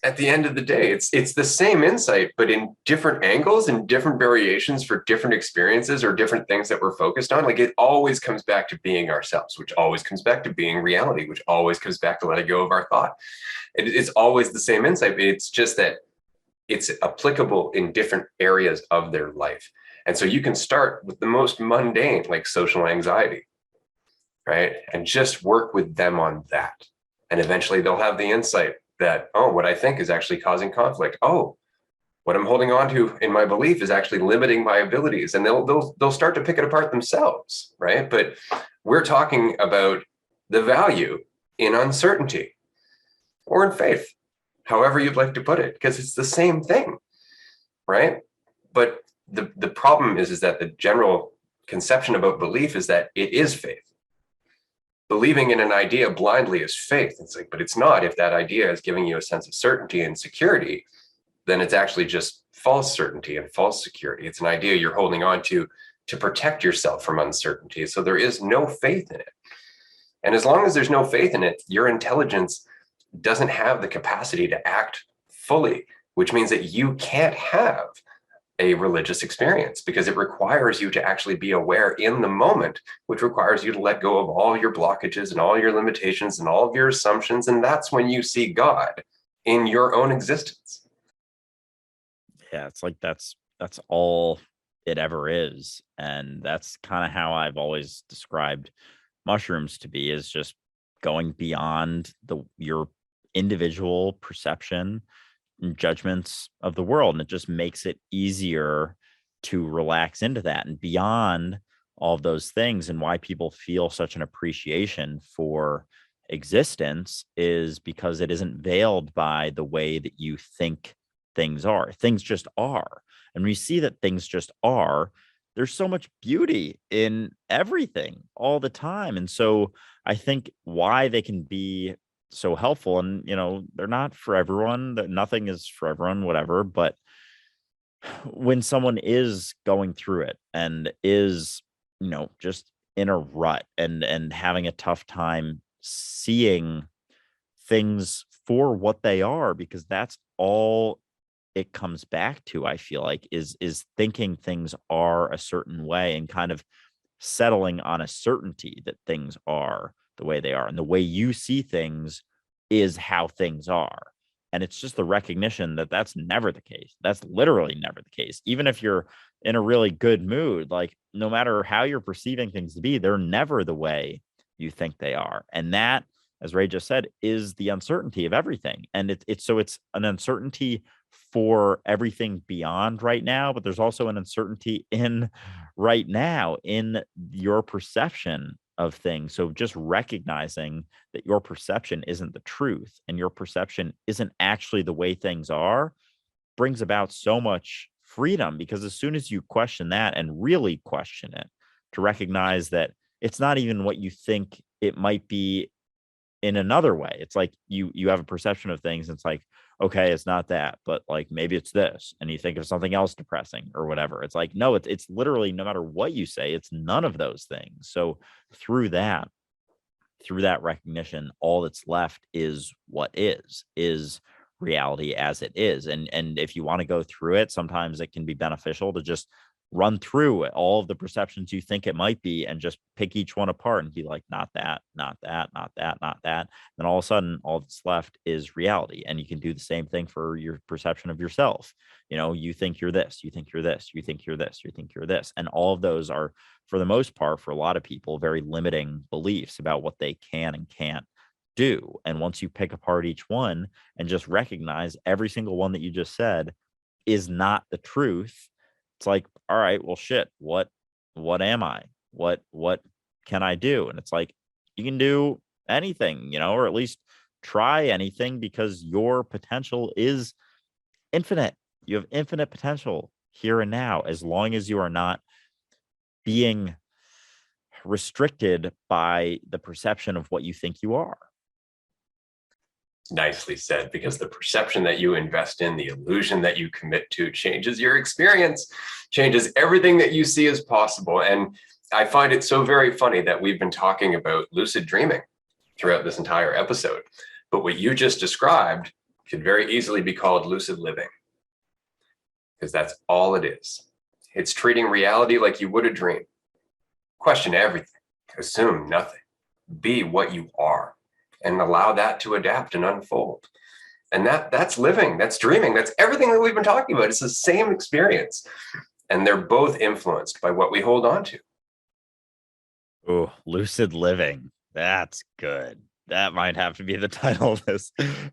At the end of the day, it's the same insight, but in different angles and different variations for different experiences or different things that we're focused on. Like, it always comes back to being ourselves, which always comes back to being reality, which always comes back to letting go of our thought. It's always the same insight. It's just that it's applicable in different areas of their life. And so you can start with the most mundane, like social anxiety, right? And just work with them on that. And eventually they'll have the insight that, oh, what I think is actually causing conflict. Oh, what I'm holding on to in my belief is actually limiting my abilities. And they'll start to pick it apart themselves, right? But we're talking about the value in uncertainty or in faith, however you'd like to put it, because it's the same thing, right? But the problem is that the general conception about belief is that it is faith. Believing in an idea blindly is faith. It's like, but it's not. If that idea is giving you a sense of certainty and security, then it's actually just false certainty and false security. It's an idea you're holding on to protect yourself from uncertainty. So there is no faith in it. And as long as there's no faith in it, your intelligence doesn't have the capacity to act fully, which means that you can't have a religious experience because it requires you to actually be aware in the moment, which requires you to let go of all your blockages and all your limitations and all of your assumptions. And that's when you see God in your own existence. Yeah, it's like that's all it ever is. And that's kind of how I've always described mushrooms to be, is just going beyond your individual perception and judgments of the world. And it just makes it easier to relax into that and beyond all of those things. And why people feel such an appreciation for existence is because it isn't veiled by the way that you think things are. Things just are. And when you see that things just are, there's so much beauty in everything all the time. And so I think why they can be so helpful, and they're not for everyone, that nothing is for everyone, whatever, but when someone is going through it and is just in a rut and having a tough time seeing things for what they are, because that's all it comes back to, I feel like, is thinking things are a certain way and kind of settling on a certainty that things are the way they are, and the way you see things is how things are. And it's just the recognition that that's never the case. That's literally never the case. Even if you're in a really good mood, like no matter how you're perceiving things to be, they're never the way you think they are. And that, as Ray just said, is the uncertainty of everything. And it's an uncertainty for everything beyond right now, but there's also an uncertainty in right now in your perception of things. So just recognizing that your perception isn't the truth and your perception isn't actually the way things are brings about so much freedom, because as soon as you question that and really question it, to recognize that it's not even what you think it might be in another way. It's like you have a perception of things, and it's like, okay, it's not that, but like maybe it's this, and you think of something else depressing or whatever. It's like, no, it's literally, no matter what you say, it's none of those things. So through that recognition, all that's left is what is reality as it is. And if you want to go through it, sometimes it can be beneficial to just run through all of the perceptions you think it might be and just pick each one apart and be like, not that, not that, not that, not that. Then all of a sudden, all that's left is reality. And you can do the same thing for your perception of yourself. You think you're this, you think you're this, you think you're this, you think you're this. And all of those are, for the most part, for a lot of people, very limiting beliefs about what they can and can't do. And once you pick apart each one and just recognize every single one that you just said is not the truth, it's like, all right, well, shit, what am I? What can I do? And it's like, you can do anything, or at least try anything, because your potential is infinite. You have infinite potential here and now, as long as you are not being restricted by the perception of what you think you are. Nicely said, because the perception that you invest in, the illusion that you commit to, changes your experience, changes everything that you see as possible. And I find it so very funny that we've been talking about lucid dreaming throughout this entire episode. But what you just described could very easily be called lucid living, because that's all it is. It's treating reality like you would a dream. Question everything, assume nothing, be what you are, and allow that to adapt and unfold. And that's living, that's dreaming, that's everything that we've been talking about. It's the same experience. And they're both influenced by what we hold on to. Oh, lucid living. That's good. That might have to be the title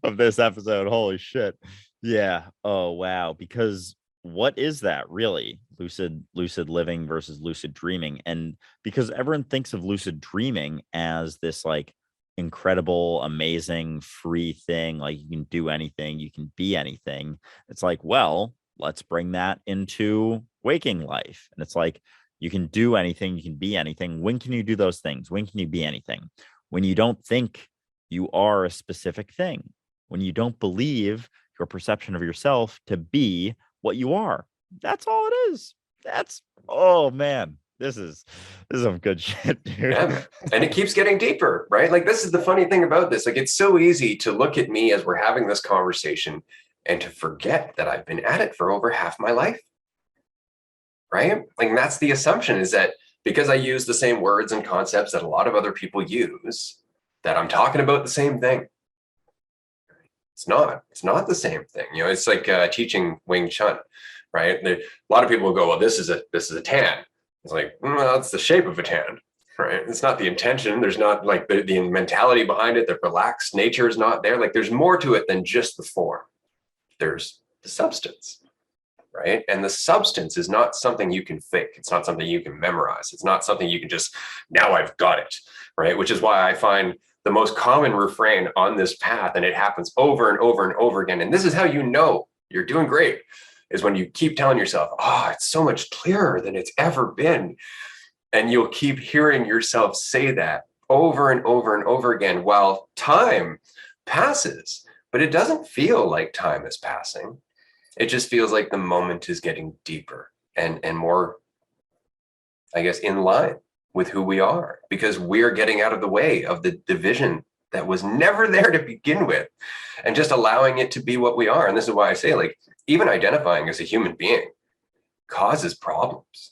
of this episode. Holy shit. Yeah. Oh wow. Because what is that really? Lucid living versus lucid dreaming. And because everyone thinks of lucid dreaming as this like incredible, amazing, free thing, like you can do anything, you can be anything. It's like, well, let's bring that into waking life. And it's like you can do anything, you can be anything. When can you do those things? When can you be anything? When you don't think you are a specific thing, when you don't believe your perception of yourself to be what you are. That's all it is. That's, oh man, this is some good shit, dude. Yeah. And it keeps getting deeper, right? Like, this is the funny thing about this. Like, it's so easy to look at me as we're having this conversation and to forget that I've been at it for over half my life. Right? Like, that's the assumption, is that because I use the same words and concepts that a lot of other people use, that I'm talking about the same thing. It's not the same thing. You know, it's like teaching Wing Chun, right? A lot of people will go, well, this is a tan. It's like, well, it's the shape of a tan, right? It's not the intention. There's not like the mentality behind it. The relaxed nature is not there. Like, there's more to it than just the form. There's the substance. Right. And the substance is not something you can fake. It's not something you can memorize. It's not something you can just, now I've got it. Right. Which is why I find the most common refrain on this path, and it happens over and over and over again. And this is how you know you're doing great, is when you keep telling yourself, oh, it's so much clearer than it's ever been. And you'll keep hearing yourself say that over and over and over again while time passes. But it doesn't feel like time is passing. It just feels like the moment is getting deeper and more, I guess, in line with who we are, because we're getting out of the way of the division that was never there to begin with, and just allowing it to be what we are. And this is why I say, like, even identifying as a human being causes problems,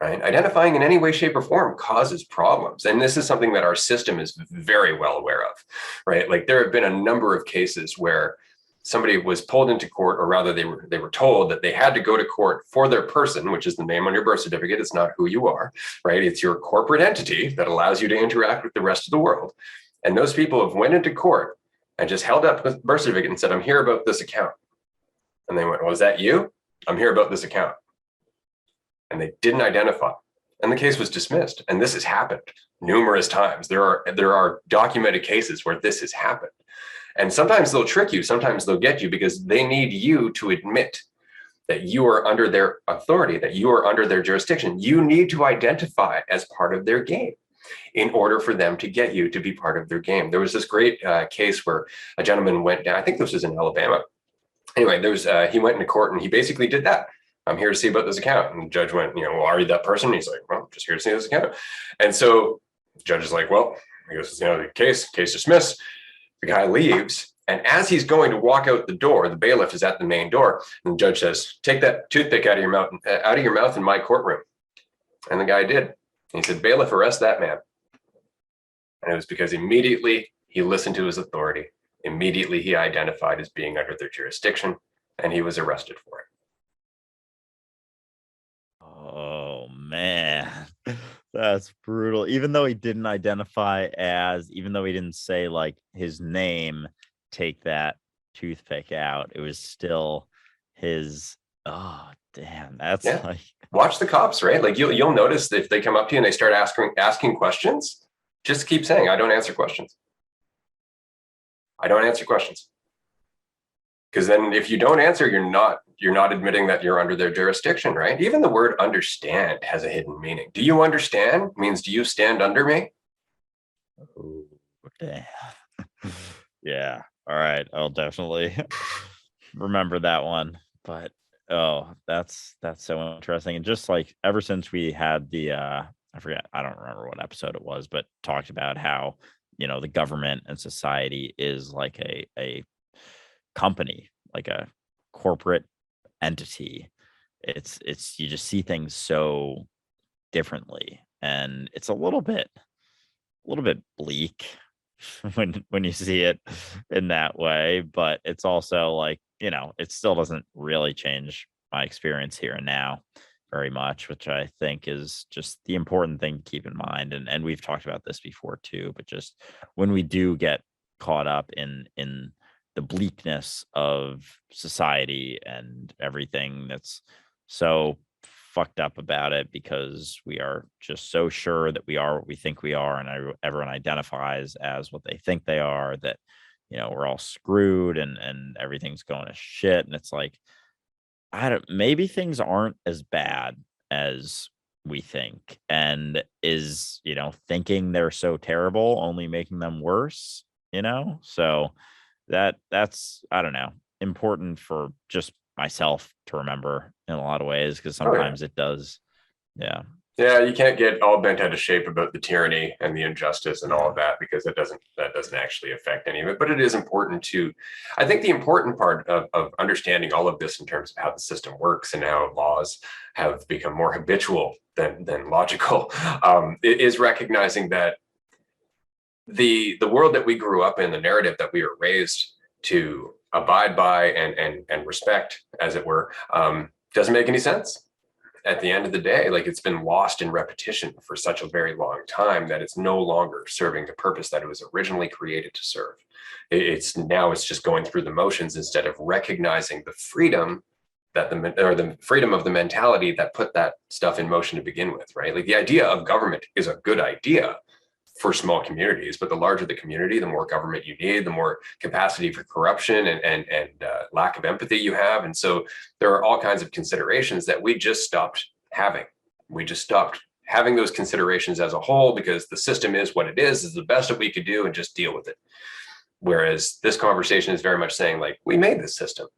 right? Identifying in any way, shape, or form causes problems. And this is something that our system is very well aware of, right? Like, there have been a number of cases where somebody was pulled into court, or rather they were told that they had to go to court for their person, which is the name on your birth certificate. It's not who you are, right? It's your corporate entity that allows you to interact with the rest of the world. And those people have went into court and just held up the birth certificate and said, I'm here about this account. And they went, well, is that you? I'm here about this account. And they didn't identify. And the case was dismissed. And this has happened numerous times. There are documented cases where this has happened. And sometimes they'll trick you. Sometimes they'll get you, because they need you to admit that you are under their authority, that you are under their jurisdiction. You need to identify as part of their game in order for them to get you to be part of their game. There was this great case where a gentleman went down, I think this was in Alabama. Anyway, he went into court and he basically did that. I'm here to see about this account. And the judge went, well, are you that person? And he's like, well, I'm just here to see this account. And so the judge is like, well, he goes, the case dismissed. The guy leaves, and as he's going to walk out the door, the bailiff is at the main door, and the judge says, take that toothpick out of your mouth in my courtroom. And the guy did. And he said, bailiff, arrest that man. And it was because immediately he listened to his authority. Immediately he identified as being under their jurisdiction, and he was arrested for it. Oh man, that's brutal. Even though he didn't identify as, even though he didn't say like his name, take that toothpick out, it was still his. Oh damn, that's like, watch the cops, right? Like, you'll notice that if they come up to you and they start asking questions, just keep saying, I don't answer questions. I don't answer questions. Because then if you don't answer, you're not admitting that you're under their jurisdiction, right? Even the word understand has a hidden meaning. Do you understand means, do you stand under me? oh, damn. Yeah. All right. I'll definitely remember that one. But oh, that's so interesting. And just like ever since we had the I forget, I don't remember what episode it was, but talked about how, the government and society is like a company, like a corporate entity. It's you just see things so differently, and it's a little bit bleak when you see it in that way. But it's also like, it still doesn't really change my experience here and now very much, which I think is just the important thing to keep in mind. And we've talked about this before too, but just when we do get caught up in the bleakness of society and everything that's so fucked up about it, because we are just so sure that we are what we think we are, and everyone identifies as what they think they are, that we're all screwed and everything's going to shit. And it's like, I don't, maybe things aren't as bad as we think, and is thinking they're so terrible only making them worse. So that's, I don't know, important for just myself to remember in a lot of ways, because Oh yeah. sometimes it does. Yeah. Yeah, you can't get all bent out of shape about the tyranny and the injustice and all Yeah. of that, because that doesn't actually affect any of it. But it is important to, I think the important part of understanding all of this in terms of how the system works and how laws have become more habitual than logical, is recognizing that the world that we grew up in, the narrative that we were raised to abide by and respect, as it were, doesn't make any sense at the end of the day. Like, it's been lost in repetition for such a very long time that it's no longer serving the purpose that it was originally created to serve. It's just going through the motions instead of recognizing the freedom that the freedom of the mentality that put that stuff in motion to begin with, right? Like, the idea of government is a good idea for small communities, but the larger the community, the more government you need, the more capacity for corruption and lack of empathy you have. And so there are all kinds of considerations that we just stopped having. We just stopped having those considerations as a whole, because the system is what it is the best that we could do, and just deal with it. Whereas this conversation is very much saying, like, we made this system.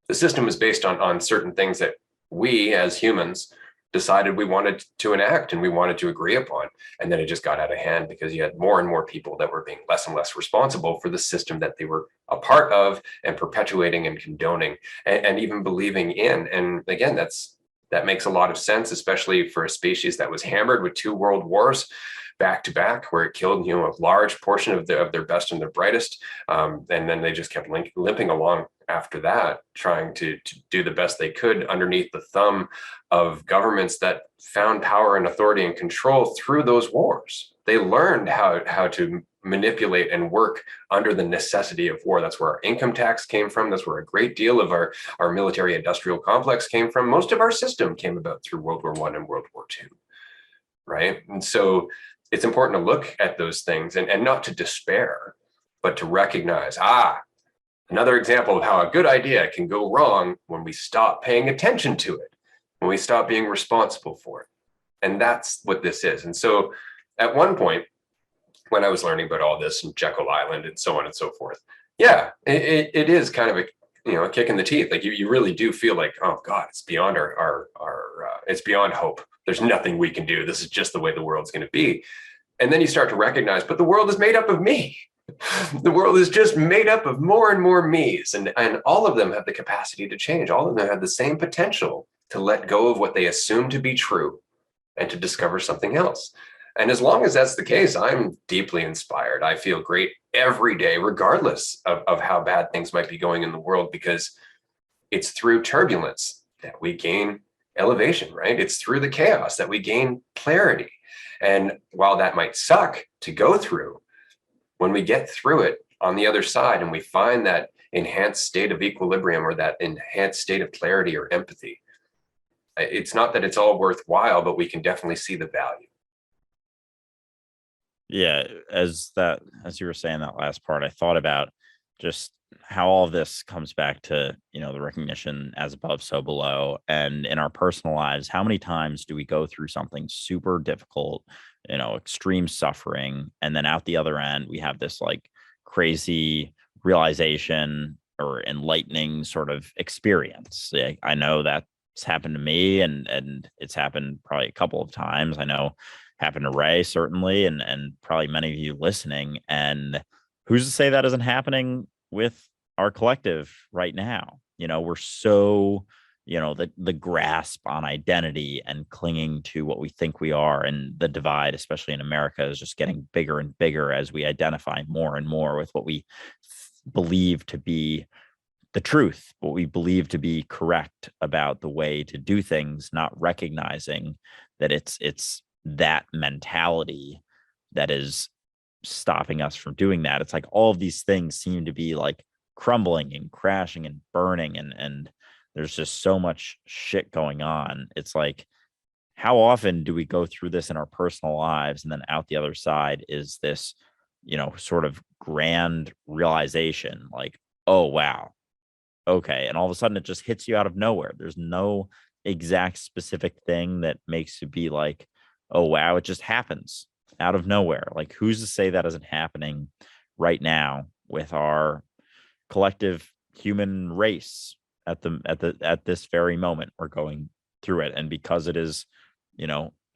The system is based on certain things that we as humans decided we wanted to enact and we wanted to agree upon. And then it just got out of hand, because you had more and more people that were being less and less responsible for the system that they were a part of and perpetuating and condoning and even believing in. And again, that makes a lot of sense, especially for a species that was hammered with 2 world wars back to back, where it killed a large portion of their best and their brightest, and then they just kept limping along after that, trying to do the best they could underneath the thumb of governments that found power and authority and control through those wars. They learned how to manipulate and work under the necessity of war. That's where our income tax came from. That's where a great deal of our military industrial complex came from. Most of our system came about through World War I and World War II, right? And so it's important to look at those things and not to despair, but to recognize, another example of how a good idea can go wrong when we stop paying attention to it, when we stop being responsible for it. And that's what this is. And so at one point, when I was learning about all this and Jekyll Island and so on and so forth, yeah, it is kind of a kick in the teeth. Like, you really do feel like, oh God, it's beyond our it's beyond hope. There's nothing we can do. This is just the way the world's going to be. And then you start to recognize, but the world is made up of me. The world is just made up of more and more me's, and all of them have the capacity to change. All of them have the same potential to let go of what they assume to be true and to discover something else. And as long as that's the case, I'm deeply inspired. I feel great every day, regardless of how bad things might be going in the world, because it's through turbulence that we gain elevation, right? It's through the chaos that we gain clarity. And while that might suck to go through, when we get through it on the other side and we find that enhanced state of equilibrium or that enhanced state of clarity or empathy, it's not that it's all worthwhile, but we can definitely see the value. Yeah, as you were saying that last part, I thought about just how all of this comes back to, the recognition as above, so below. And in our personal lives, how many times do we go through something super difficult, extreme suffering, and then out the other end, we have this like crazy realization or enlightening sort of experience. I know that's happened to me, and it's happened probably a couple of times. I know happened to Ray, certainly, and probably many of you listening. And who's to say that isn't happening with our collective right now? We're so, the grasp on identity and clinging to what we think we are. And the divide, especially in America, is just getting bigger and bigger as we identify more and more with what we believe to be the truth, what we believe to be correct about the way to do things, not recognizing that it's that mentality that is stopping us from doing that. It's like all of these things seem to be like crumbling and crashing and burning, and there's just so much shit going on. It's like, how often do we go through this in our personal lives, and then out the other side is this, sort of grand realization, like, oh wow, okay, and all of a sudden it just hits you out of nowhere. There's no exact specific thing that makes you be like, oh wow, it just happens out of nowhere. Like, who's to say that isn't happening right now with our collective human race at this very moment? We're going through it, and because it is,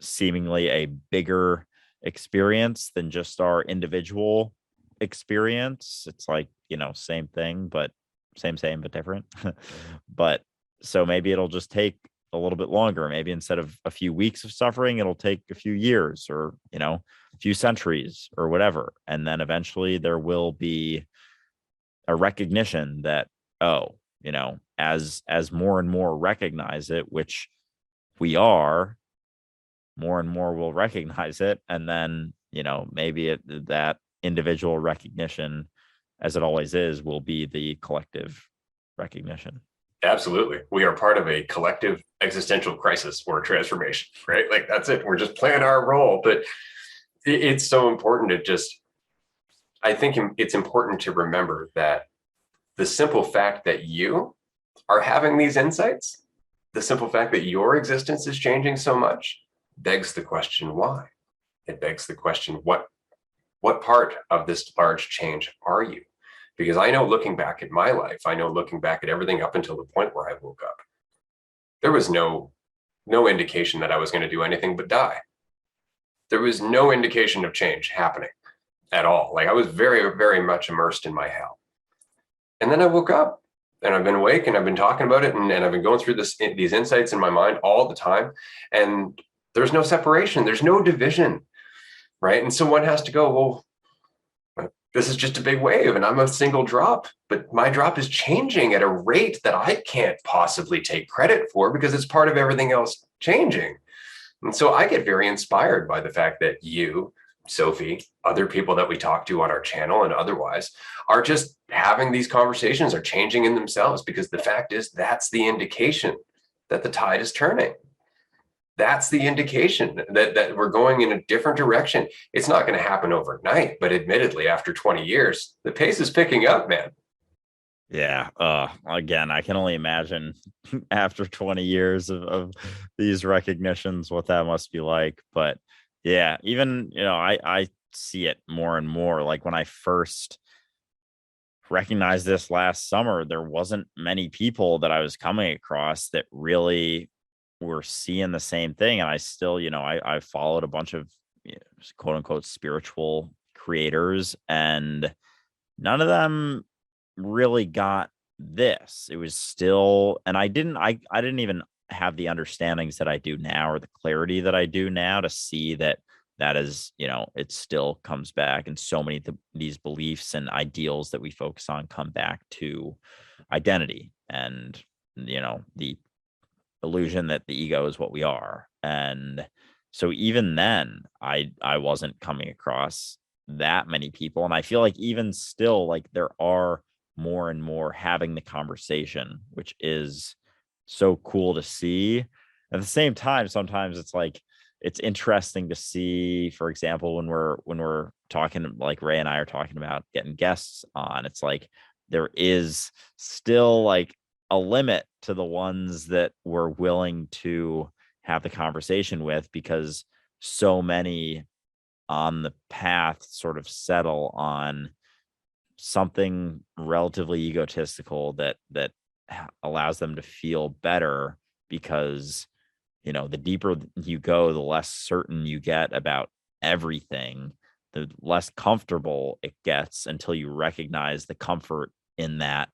seemingly a bigger experience than just our individual experience, it's like, same thing, but same but different. But so maybe it'll just take a little bit longer. Maybe instead of a few weeks of suffering, it'll take a few years, or a few centuries or whatever, and then eventually there will be a recognition that, oh, as more and more recognize it, which we are, more and more will recognize it, and then maybe that individual recognition, as it always is, will be the collective recognition. Absolutely. We are part of a collective existential crisis or transformation, right? Like, that's it. We're just playing our role. But it's so important I think it's important to remember that the simple fact that you are having these insights, the simple fact that your existence is changing so much, begs the question, why? It begs the question, what part of this large change are you? Because I know, looking back at my life, I know looking back at everything up until the point where I woke up, there was no indication that I was going to do anything but die. There was no indication of change happening at all. Like, I was very, very much immersed in my hell. And then I woke up, and I've been awake, and I've been talking about it, and I've been going through these insights in my mind all the time. And there's no separation. There's no division, right? And so one has to go, well, this is just a big wave and I'm a single drop, but my drop is changing at a rate that I can't possibly take credit for because it's part of everything else changing. And so I get very inspired by the fact that you, Sophie, other people that we talk to on our channel and otherwise, are just having these conversations, are changing in themselves, because the fact is, that's the indication that the tide is turning. That's the indication that we're going in a different direction. It's not going to happen overnight, but admittedly, after 20 years, the pace is picking up, man. Yeah. Again, I can only imagine after 20 years of these recognitions, what that must be like. But yeah, even, I see it more and more. Like, when I first recognized this last summer, there wasn't many people that I was coming across that really were seeing the same thing. And I still, I followed a bunch of, quote unquote spiritual creators, and none of them really got this. It was still, and I didn't even have the understandings that I do now, or the clarity that I do now, to see that is, it still comes back, and so many these beliefs and ideals that we focus on come back to identity, and the illusion that the ego is what we are. And so even then, I wasn't coming across that many people, and I feel like even still, like, there are more and more having the conversation, which is so cool to see. At the same time, sometimes it's like, it's interesting to see, for example, when we're talking, like Ray and I are talking about getting guests on, it's like there is still like a limit to the ones that we're willing to have the conversation with, because so many on the path sort of settle on something relatively egotistical that allows them to feel better, because the deeper you go, the less certain you get about everything, the less comfortable it gets, until you recognize the comfort in that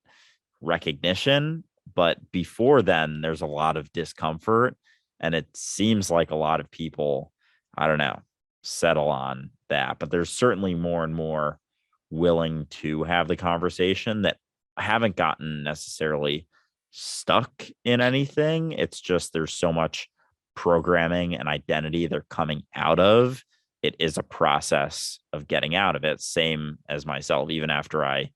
recognition. But before then, there's a lot of discomfort. And it seems like a lot of people, I don't know, settle on that. But there's certainly more and more willing to have the conversation that haven't gotten necessarily stuck in anything. It's just there's so much programming and identity they're coming out of. It is a process of getting out of it. Same as myself, even after I,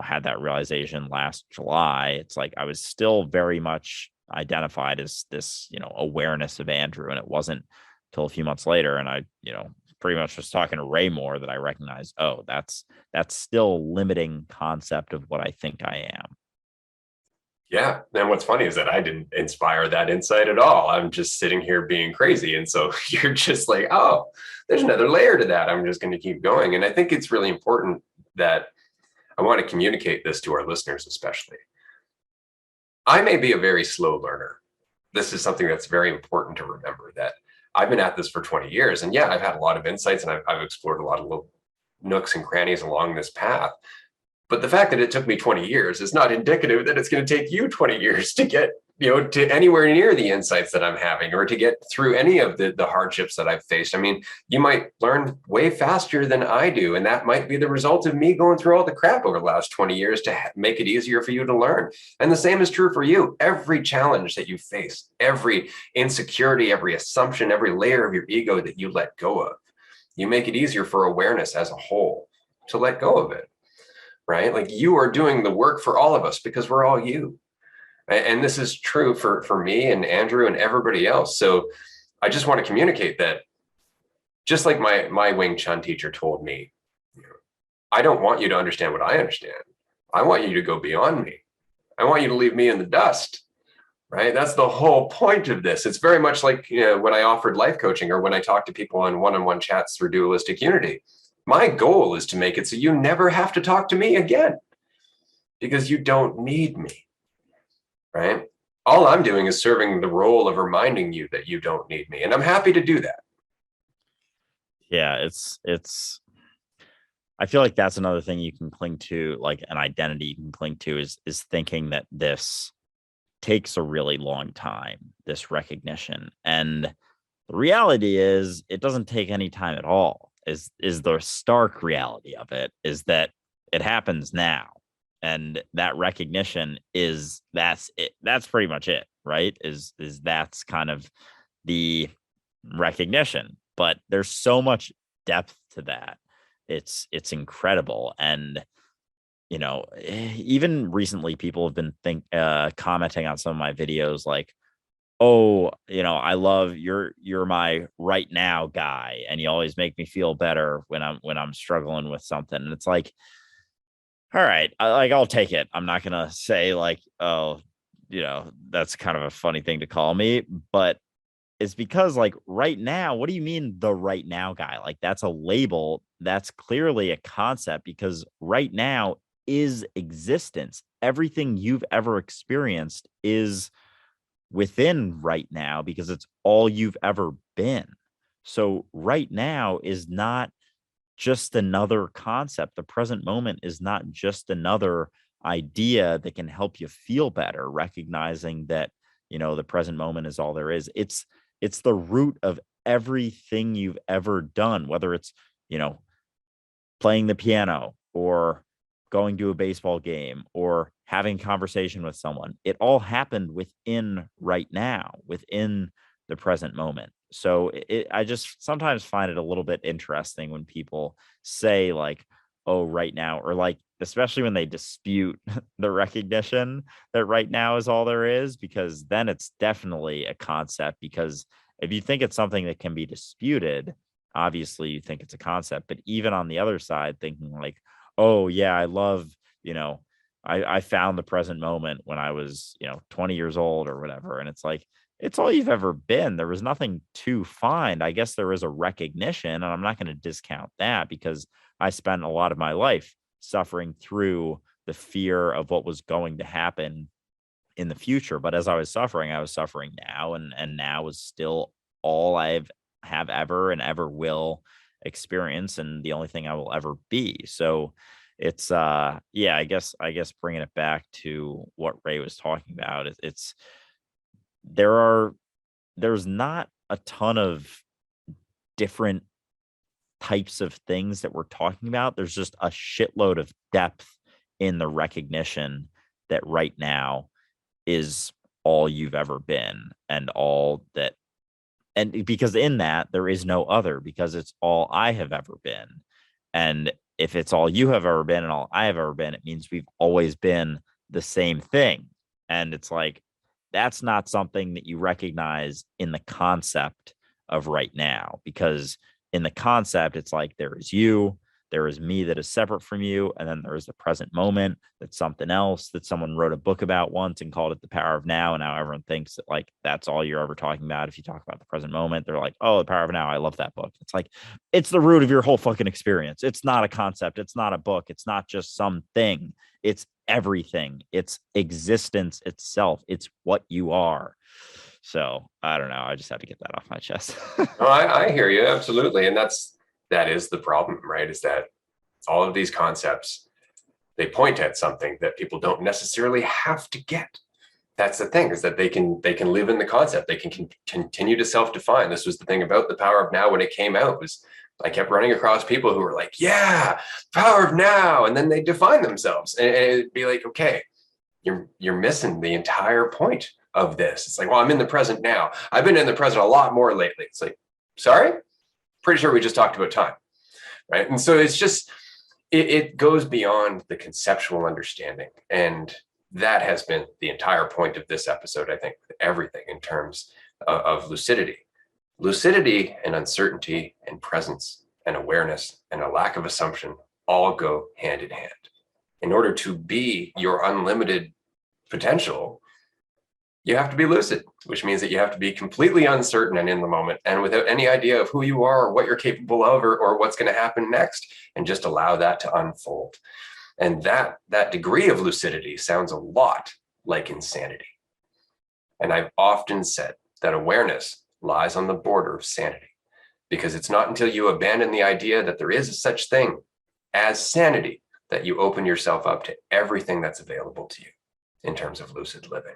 had that realization last July, it's like I was still very much identified as this, awareness of Andrew. And it wasn't until a few months later. And I, pretty much was talking to Ray more that I recognized, oh, that's still limiting concept of what I think I am. Yeah. And what's funny is that I didn't inspire that insight at all. I'm just sitting here being crazy. And so you're just like, oh, there's another layer to that. I'm just going to keep going. And I think it's really important that I want to communicate this to our listeners, especially. I may be a very slow learner. This is something that's very important to remember, that I've been at this for 20 years. And yeah, I've had a lot of insights, and I've explored a lot of little nooks and crannies along this path. But the fact that it took me 20 years is not indicative that it's going to take you 20 years to get, to anywhere near the insights that I'm having, or to get through any of the hardships that I've faced. I mean, you might learn way faster than I do. And that might be the result of me going through all the crap over the last 20 years to make it easier for you to learn. And the same is true for you. Every challenge that you face, every insecurity, every assumption, every layer of your ego that you let go of, you make it easier for awareness as a whole to let go of it. Right? Like, you are doing the work for all of us because we're all you. And this is true for me and Andrew and everybody else. So I just want to communicate that, just like my Wing Chun teacher told me, I don't want you to understand what I understand. I want you to go beyond me. I want you to leave me in the dust. Right? That's the whole point of this. It's very much like, when I offered life coaching, or when I talk to people on one-on-one chats through Dualistic Unity. My goal is to make it so you never have to talk to me again, because you don't need me, right? All I'm doing is serving the role of reminding you that you don't need me. And I'm happy to do that. Yeah, I feel like that's another thing you can cling to, like an identity you can cling to, is thinking that this takes a really long time, this recognition. And the reality is it doesn't take any time at all. Is the stark reality of it, is that it happens now. And that recognition that's it. That's pretty much it, right? Is that's kind of the recognition. But there's so much depth to that. It's incredible. And even recently people have been commenting on some of my videos like, oh, I love you're my right now guy, and you always make me feel better when I'm struggling with something. And it's like, all right, I'll take it. I'm not gonna say like, oh, that's kind of a funny thing to call me, but it's because, like, right now, what do you mean the right now guy? Like, that's a label. That's clearly a concept, because right now is existence. Everything you've ever experienced is within right now, because it's all you've ever been. So right now is not just another concept. The present moment is not just another idea that can help you feel better, recognizing that, the present moment is all there is. It's the root of everything you've ever done, whether it's, playing the piano, or going to a baseball game, or having conversation with someone. It all happened within right now, within the present moment. So I just sometimes find it a little bit interesting when people say like, oh, right now, or like, especially when they dispute the recognition that right now is all there is, because then it's definitely a concept. Because if you think it's something that can be disputed, obviously you think it's a concept. But even on the other side, thinking like, oh yeah, I love, I found the present moment when I was, 20 years old or whatever. And it's like, it's all you've ever been. There was nothing to find. I guess there is a recognition, and I'm not going to discount that, because I spent a lot of my life suffering through the fear of what was going to happen in the future. But as I was suffering now, and now is still all have ever and ever will experience, and the only thing I will ever be. So it's yeah, I guess bringing it back to what Ray was talking about, it's there are there's not a ton of different types of things that we're talking about. There's just a shitload of depth in the recognition that right now is all you've ever been, and all that, and because in that there is no other, because it's all I have ever been. And if it's all you have ever been and all I have ever been, it means we've always been the same thing. And it's like, that's not something that you recognize in the concept of right now, because in the concept, it's like there is you, there is me that is separate from you, and then there is the present moment that's something else that someone wrote a book about once and called it the power of now. And now everyone thinks that like that's all you're ever talking about. If you talk about the present moment, they're like, oh, the power of now, I love that book. It's like, it's the root of your whole fucking experience. It's not a concept, it's not a book, it's not just something, it's everything, it's existence itself, it's what you are. So I don't know, I just had to get that off my chest. No, I hear you absolutely, and that is the problem, right? Is that all of these concepts, they point at something that people don't necessarily have to get. That's the thing, is that they can live in the concept. They can continue to self-define. This was the thing about the power of now when it came out, was I kept running across people who were like, yeah, power of now, and then they define themselves, and it'd be like, okay, you're missing the entire point of this. It's like, well, I'm in the present now. I've been in the present a lot more lately. It's like, sorry, pretty sure we just talked about time, right? And so it's just, it goes beyond the conceptual understanding, and that has been the entire point of this episode. I think everything in terms of lucidity and uncertainty and presence and awareness and a lack of assumption all go hand in hand. In order to be your unlimited potential, you have to be lucid, which means that you have to be completely uncertain and in the moment and without any idea of who you are or what you're capable of, or what's going to happen next, and just allow that to unfold. And that degree of lucidity sounds a lot like insanity. And I've often said that awareness lies on the border of sanity, because it's not until you abandon the idea that there is a such thing as sanity that you open yourself up to everything that's available to you in terms of lucid living.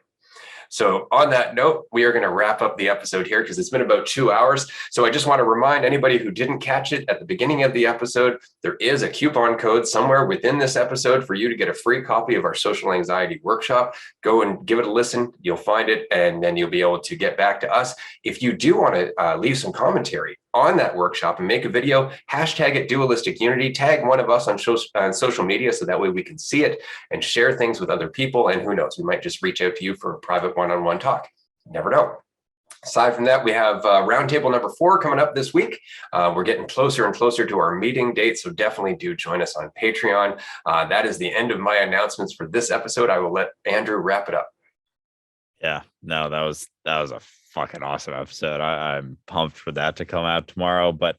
So on that note, we are going to wrap up the episode here because it's been about 2 hours. So I just want to remind anybody who didn't catch it at the beginning of the episode, there is a coupon code somewhere within this episode for you to get a free copy of our social anxiety workshop. Go and give it a listen. You'll find it, and then you'll be able to get back to us. If you do want to leave some commentary on that workshop and make a video, hashtag it dualistic unity, tag one of us on social media so that way we can see it and share things with other people. And who knows, we might just reach out to you for a private one-on-one talk. Never know. Aside from that, we have roundtable number 4 coming up this week. We're getting closer and closer to our meeting date, so definitely do join us on Patreon. That is the end of my announcements for this episode. I will let Andrew wrap it up. Yeah, no, that was a fucking awesome episode. I'm pumped for that to come out tomorrow. But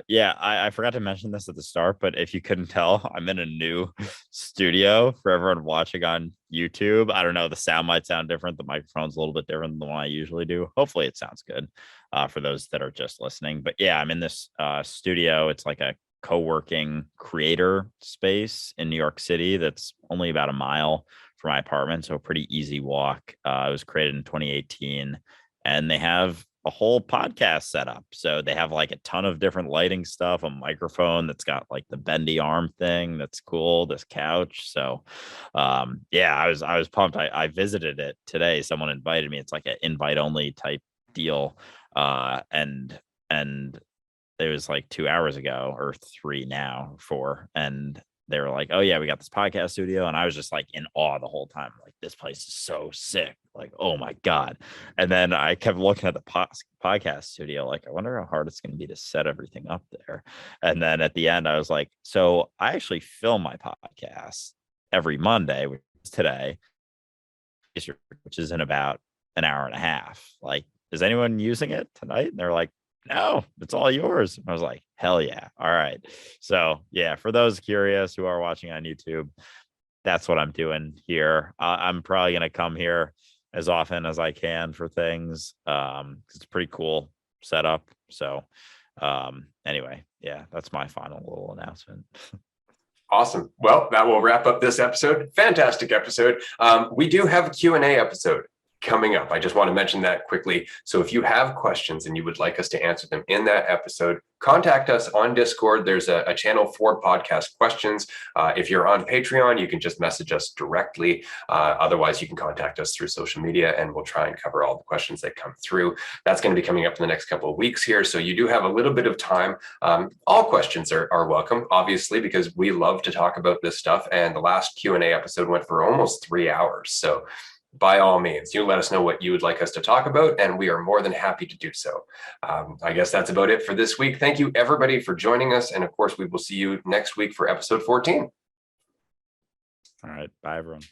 yeah, I forgot to mention this at the start, but if you couldn't tell, I'm in a new studio for everyone watching on YouTube. I don't know, the sound might sound different. The microphone's a little bit different than the one I usually do. Hopefully it sounds good for those that are just listening. But yeah, I'm in this studio. It's like a co-working creator space in New York City that's only about a mile from my apartment, so a pretty easy walk. It was created in 2018, and they have a whole podcast set up. So they have like a ton of different lighting stuff, a microphone that's got like the bendy arm thing that's cool, this couch. So yeah, I was pumped. I visited it today. Someone invited me. It's like an invite only type deal. And it was like 2 hours ago, or 3 now, 4. And they were like, oh yeah, we got this podcast studio. And I was just like in awe the whole time. Like, this place is so sick. Like, oh my God. And then I kept looking at the podcast studio. Like, I wonder how hard it's going to be to set everything up there. And then at the end, I was like, so I actually film my podcast every Monday, which is today, which is in about an hour and a half. Like, is anyone using it tonight? And they're like, no, it's all yours. I was like, hell yeah. All right. So yeah, for those curious who are watching on YouTube, that's what I'm doing here. I'm probably going to come here as often as I can for things. It's a pretty cool setup. So anyway, yeah, that's my final little announcement. Awesome. Well, that will wrap up this episode. Fantastic episode. We do have a Q&A episode coming up. I just want to mention that quickly. So if you have questions and you would like us to answer them in that episode, contact us on Discord. There's a channel for podcast questions. If you're on Patreon, you can just message us directly. Otherwise, you can contact us through social media and we'll try and cover all the questions that come through. That's going to be coming up in the next couple of weeks here. So you do have a little bit of time. All questions are welcome, obviously, because we love to talk about this stuff. And the last Q&A episode went for almost 3 hours. So by all means, you let us know what you would like us to talk about, and we are more than happy to do so. I guess that's about it for this week. Thank you, everybody, for joining us. And of course, we will see you next week for episode 14. All right. Bye, everyone.